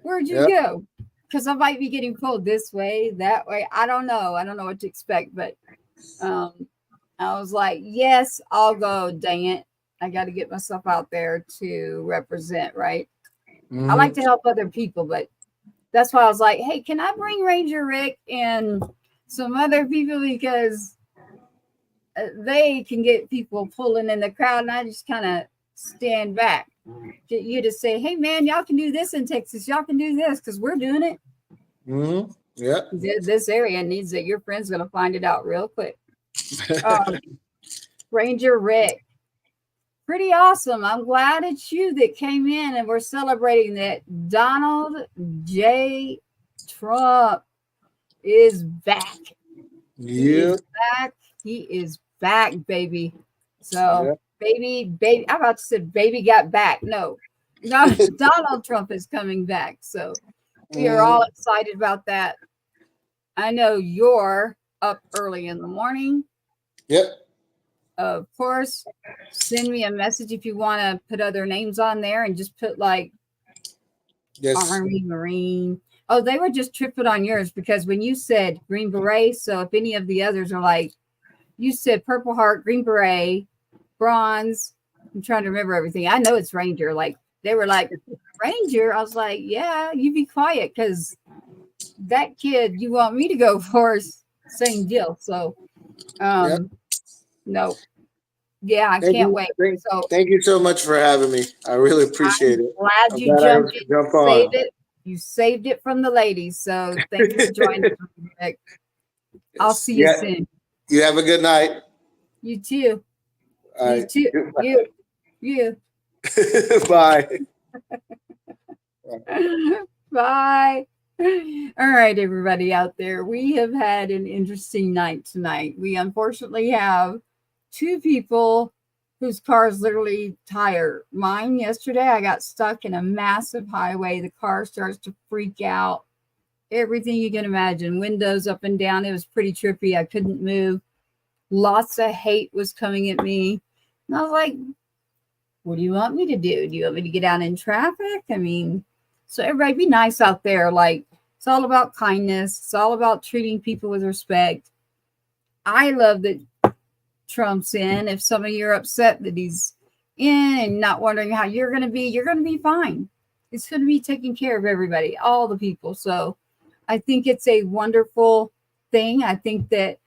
Where'd you go? Because I might be getting pulled this way, that way. I don't know. I don't know what to expect, but I was like, yes, I'll go. Dang it. I got to get myself out there to represent, right? I like to help other people, but that's why I was like, hey, can I bring Ranger Rick and some other people, because they can get people pulling in the crowd, and I just kind of stand back. Get you to say, hey, man, y'all can do this in Texas. Y'all can do this because we're doing it. Yeah. This area needs it. Your friend's going to find it out real quick. Ranger Rick. Pretty awesome. I'm glad it's you that came in, and we're celebrating that Donald J. Trump is back. Yeah. He is back, baby. So, baby, I'm about to say baby got back. No, Donald Trump is coming back. So, we are all excited about that. I know you're up early in the morning. Yep. Of course, send me a message if you want to put other names on there, and just put like Army, Marine. Oh, they were just tripping on yours because when you said Green Beret, so if any of the others are like, you said Purple Heart, Green Beret, Bronze. I'm trying to remember everything. I know it's Ranger. Like, they were like, Ranger? I was like, yeah, you be quiet, because that kid you want me to go for is same deal. So, no. Yeah, I can't wait. Thank you so much for having me. I really appreciate it. Glad you jumped in. Saved it. You saved it from the ladies. So thank you for joining. I'll see you soon. You have a good night. You too. You too. You. Bye. Bye. All right, everybody out there. We have had an interesting night tonight. We unfortunately have two people whose cars literally tire. Mine yesterday, I got stuck in a massive highway. The car starts to freak out. Everything you can imagine. Windows up and down. It was pretty trippy. I couldn't move. Lots of hate was coming at me. And I was like, what do you want me to do? Do you want me to get out in traffic? I mean, so everybody be nice out there. Like, it's all about kindness. It's all about treating people with respect. I love that Trump's in. If some of you are upset that he's in and not wondering how you're going to be fine. It's going to be taking care of everybody, all the people. So I think it's a wonderful thing. I think that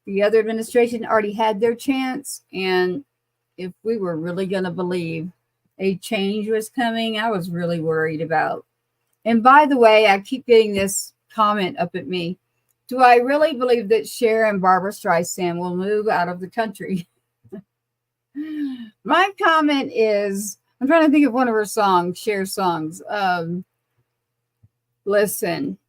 the other administration already had their chance. And if we were really going to believe a change was coming, I was really worried about. And by the way, I keep getting this comment up at me. Do I really believe that Cher and Barbara Streisand will move out of the country? My comment is, I'm trying to think of one of her songs, Cher's songs. Listen,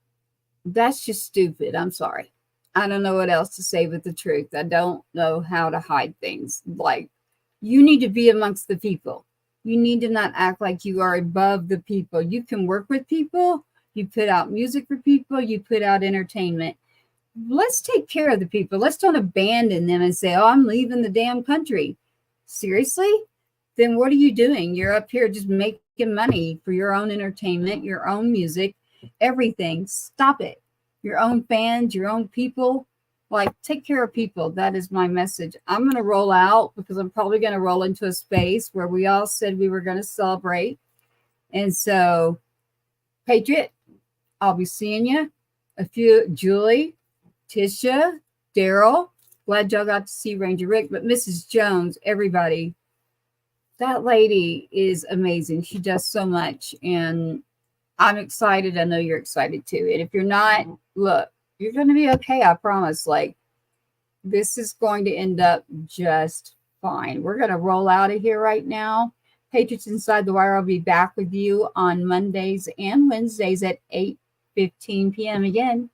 that's just stupid. I'm sorry. I don't know what else to say but the truth. I don't know how to hide things. Like, you need to be amongst the people. You need to not act like you are above the people. You can work with people. You put out music for people. You put out entertainment. Let's take care of the people. Let's don't abandon them and say, oh, I'm leaving the damn country. Seriously? Then what are you doing? You're up here just making money for your own entertainment, your own music, everything. Stop it. Your own fans, your own people. Like, take care of people. That is my message. I'm going to roll out because I'm probably going to roll into a space where we all said we were going to celebrate. And so, Patriot, I'll be seeing you. A few, Julie, Tisha, Daryl. Glad y'all got to see Ranger Rick. But Mrs. Jones, everybody, that lady is amazing. She does so much. And I'm excited. I know you're excited too. And if you're not, look, you're going to be okay. I promise. Like, this is going to end up just fine. We're going to roll out of here right now. Patriots Inside the Wire, I'll be back with you on Mondays and Wednesdays at 8:15 p.m. again.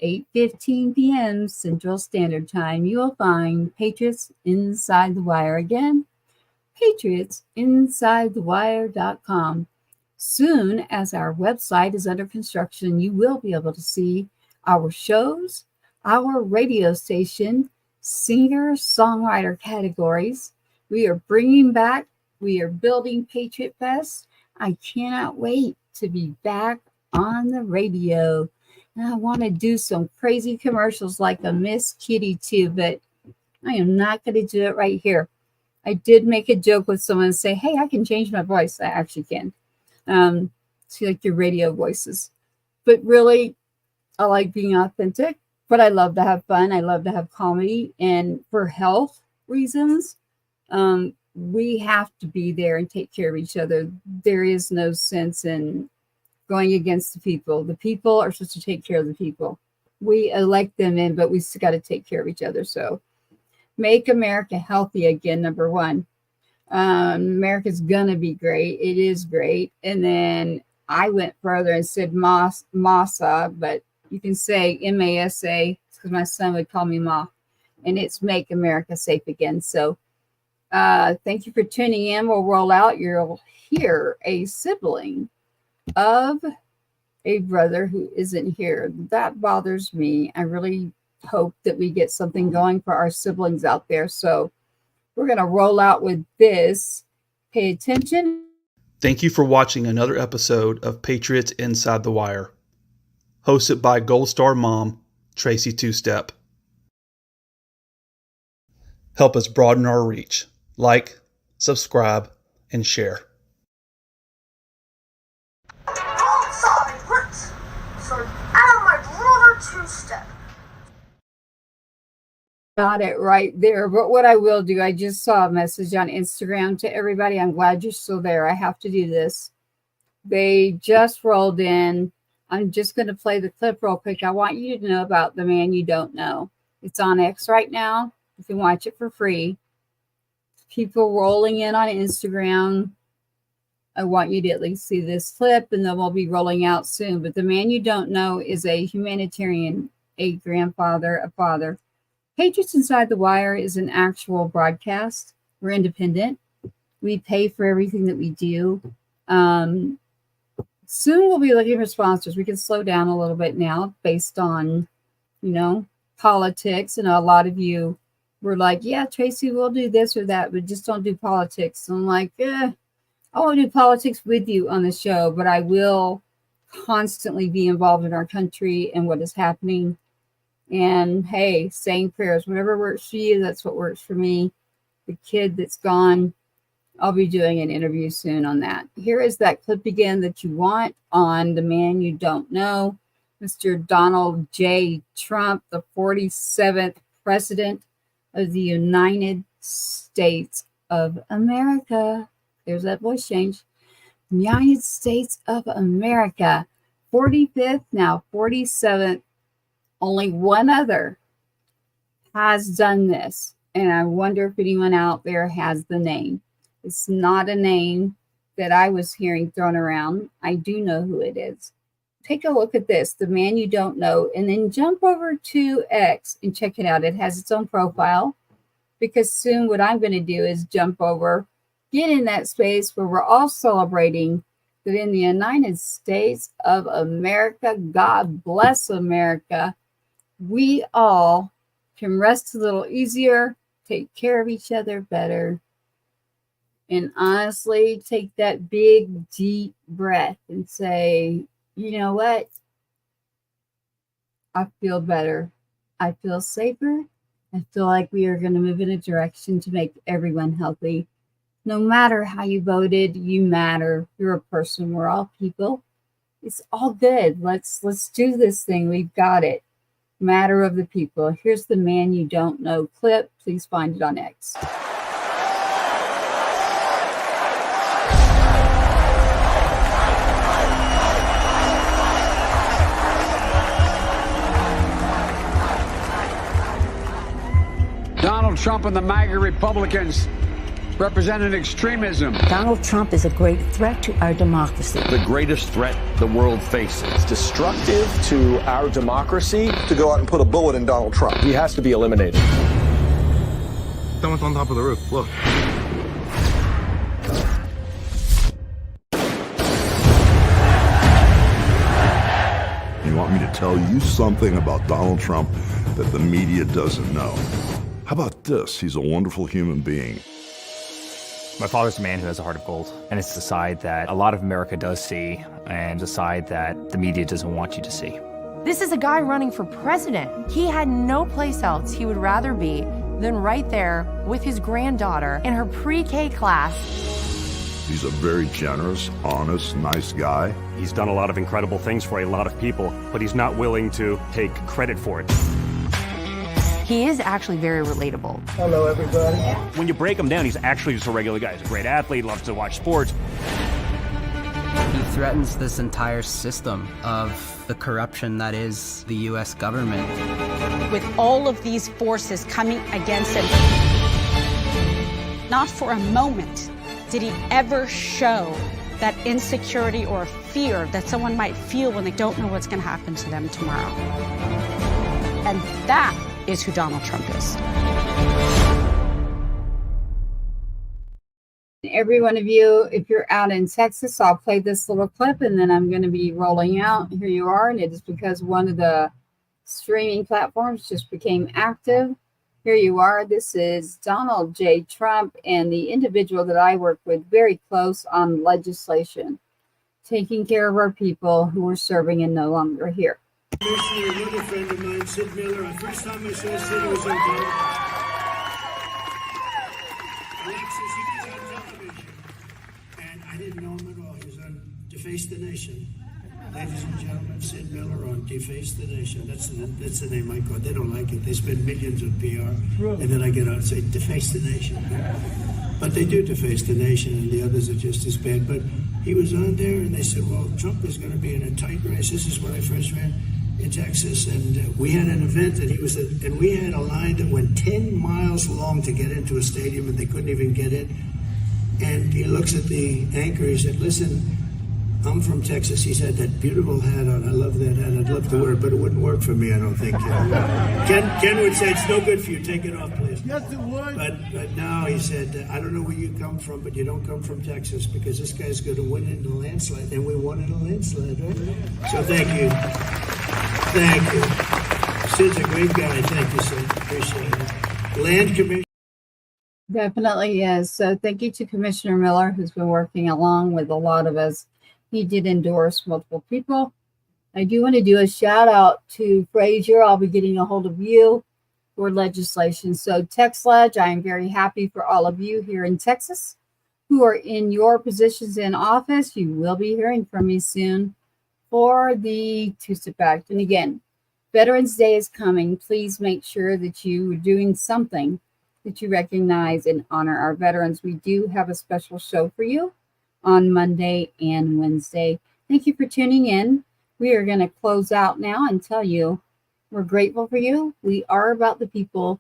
8:15 p.m. Central Standard Time, you will find Patriots Inside the Wire. Again, patriotsinsidethewire.com. Soon, as our website is under construction, you will be able to see our shows, our radio station, singer-songwriter categories. We are bringing back, we are building Patriot Fest. I cannot wait to be back on the radio. And I want to do some crazy commercials like a Miss Kitty too, but I am not going to do it right here. I did make a joke with someone and say, hey, I can change my voice. I actually can. See, like your radio voices. But really, I like being authentic, but I love to have fun. I love to have comedy. And for health reasons, we have to be there and take care of each other. There is no sense in going against the people. The people are supposed to take care of the people. We elect them in, but we still got to take care of each other. So make America healthy again, number one. America's going to be great. It is great. And then I went further and said MASA, but you can say MASA because my son would call me Ma. And it's Make America Safe Again. So thank you for tuning in. We'll roll out. You'll hear a sibling of a brother who isn't here. That bothers me. I really hope that we get something going for our siblings out there. So we're going to roll out with this. Pay attention. Thank you for watching another episode of Patriots Inside the Wire, hosted by Gold Star Mom, Tracy Two-Step. Help us broaden our reach. Like, subscribe, and share. Got it right there. But what I will do, I just saw a message on Instagram to everybody. I'm glad you're still there. I have to do this. They just rolled in. I'm just going to play the clip real quick. I want you to know about the man you don't know. It's on X right now. You can watch it for free. People rolling in on Instagram. I want you to at least see this clip, and then we'll be rolling out soon. But the man you don't know is a humanitarian, a grandfather, a father. Patriots Inside the Wire is an actual broadcast. We're independent. We pay for everything that we do. Soon we'll be looking for sponsors. We can slow down a little bit now based on, politics. And a lot of you were like, yeah, Tracy, we'll do this or that, but just don't do politics. And I'm like, I won't do politics with you on the show, but I will constantly be involved in our country and what is happening. And hey, saying prayers, whatever works for you, that's what works for me. The kid that's gone, I'll be doing an interview soon on that. Here is that clip again that you want on the man you don't know, Mr. Donald J. Trump, the 47th president of the United States of America. There's that voice change. United States of America, 45th, now 47th. Only one other has done this. And I wonder if anyone out there has the name. It's not a name that I was hearing thrown around. I do know who it is. Take a look at this, the man you don't know, and then jump over to X and check it out. It has its own profile, because soon what I'm going to do is jump over, get in that space where we're all celebrating that in the United States of America, God bless America, we all can rest a little easier, take care of each other better, and honestly take that big, deep breath and say, you know what? I feel better. I feel safer. I feel like we are going to move in a direction to make everyone healthy. No matter how you voted, you matter. You're a person. We're all people. It's all good. Let's do this thing. We've got it. Matter of the people. Here's the man you don't know clip. Please find it on X. Donald Trump and the MAGA Republicans representing extremism. Donald Trump is a great threat to our democracy. The greatest threat the world faces. It's destructive to our democracy to go out and put a bullet in Donald Trump. He has to be eliminated. Someone's on top of the roof. Look. You want me to tell you something about Donald Trump that the media doesn't know? How about this? He's a wonderful human being. My father's a man who has a heart of gold, and it's the side that a lot of America does see, and the side that the media doesn't want you to see. This is a guy running for president. He had no place else he would rather be than right there with his granddaughter in her pre-K class. He's a very generous, honest, nice guy. He's done a lot of incredible things for a lot of people, but he's not willing to take credit for it. He is actually very relatable. Hello, everybody. When you break him down, he's actually just a regular guy. He's a great athlete, loves to watch sports. He threatens this entire system of the corruption that is the U.S. government. With all of these forces coming against him, not for a moment did he ever show that insecurity or fear that someone might feel when they don't know what's going to happen to them tomorrow. And that is who Donald Trump is. Every one of you, if you're out in Texas, I'll play this little clip and then I'm going to be rolling out. Here you are, and it is because one of the streaming platforms just became active. Here you are. This is Donald J. Trump and the individual that I work with very close on legislation, taking care of our people who are serving and no longer here. Another friend of mine, Sid Miller. The first time I saw Sid, it was on Alexis, he was on television. And I didn't know him at all. He was on Deface the Nation. Ladies and gentlemen, Sid Miller on Deface the Nation. That's the name I call it. They don't like it. They spend millions on PR. And then I get out and say, Deface the Nation. But they do deface the nation, and the others are just as bad. But he was on there, and they said, well, Trump is going to be in a tight race. This is when I first ran in Texas, and we had an event that he was at, and we had a line that went 10 miles long to get into a stadium, and they couldn't even get in. And he looks at the anchor, he said, listen, I'm from Texas. He's had that beautiful hat on. I love that hat. I'd love to wear it, but it wouldn't work for me, I don't think. Ken would say, it's no good for you. Take it off, please. Yes, it would. But now he said, I don't know where you come from, but you don't come from Texas, because this guy's going to win in a landslide. And we won in a landslide, right? So thank you. Thank you. Sid's a great guy. Thank you, Sid. Appreciate it. Land Commission. Definitely is. So thank you to Commissioner Miller, who's been working along with a lot of us. He did endorse multiple people. I do want to do a shout out to Frazier. I'll be getting a hold of you for legislation. So TextLeg, I am very happy for all of you here in Texas who are in your positions in office. You will be hearing from me soon for the Two-Step Act. And again, Veterans Day is coming. Please make sure that you are doing something that you recognize and honor our veterans. We do have a special show for you on Monday and Wednesday. Thank you for tuning in. We are going to close out now and tell you we're grateful for you. We are about the people.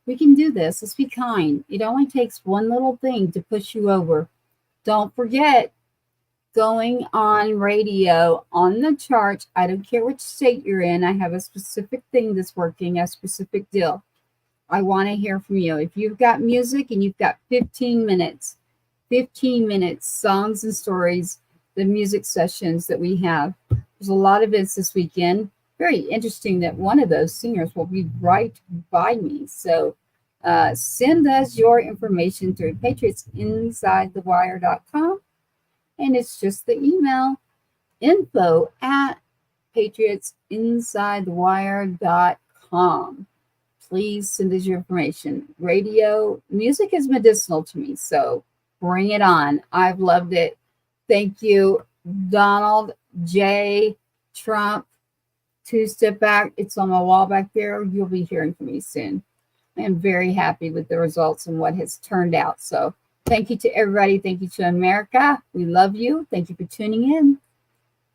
We can do this. Let's be kind. It only takes one little thing to push you over. Don't forget, going on radio, on the charts, I don't care which state you're in, I have a specific thing that's working, a specific deal. I want to hear from you. If you've got music and you've got 15 minutes, songs and stories, the music sessions that we have. There's a lot of events this weekend. Very interesting that one of those singers will be right by me. So send us your information through patriotsinsidethewire.com. And it's just the email, info@patriotsinsidethewire.com. Please send us your information. Radio, music is medicinal to me, so bring it on. I've loved it. Thank you, Donald J. Trump. Two-Step Back. It's on my wall back there. You'll be hearing from me soon. I am very happy with the results and what has turned out. So thank you to everybody. Thank you to America. We love you. Thank you for tuning in.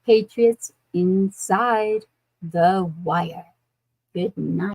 Patriots Inside the Wire. Good night.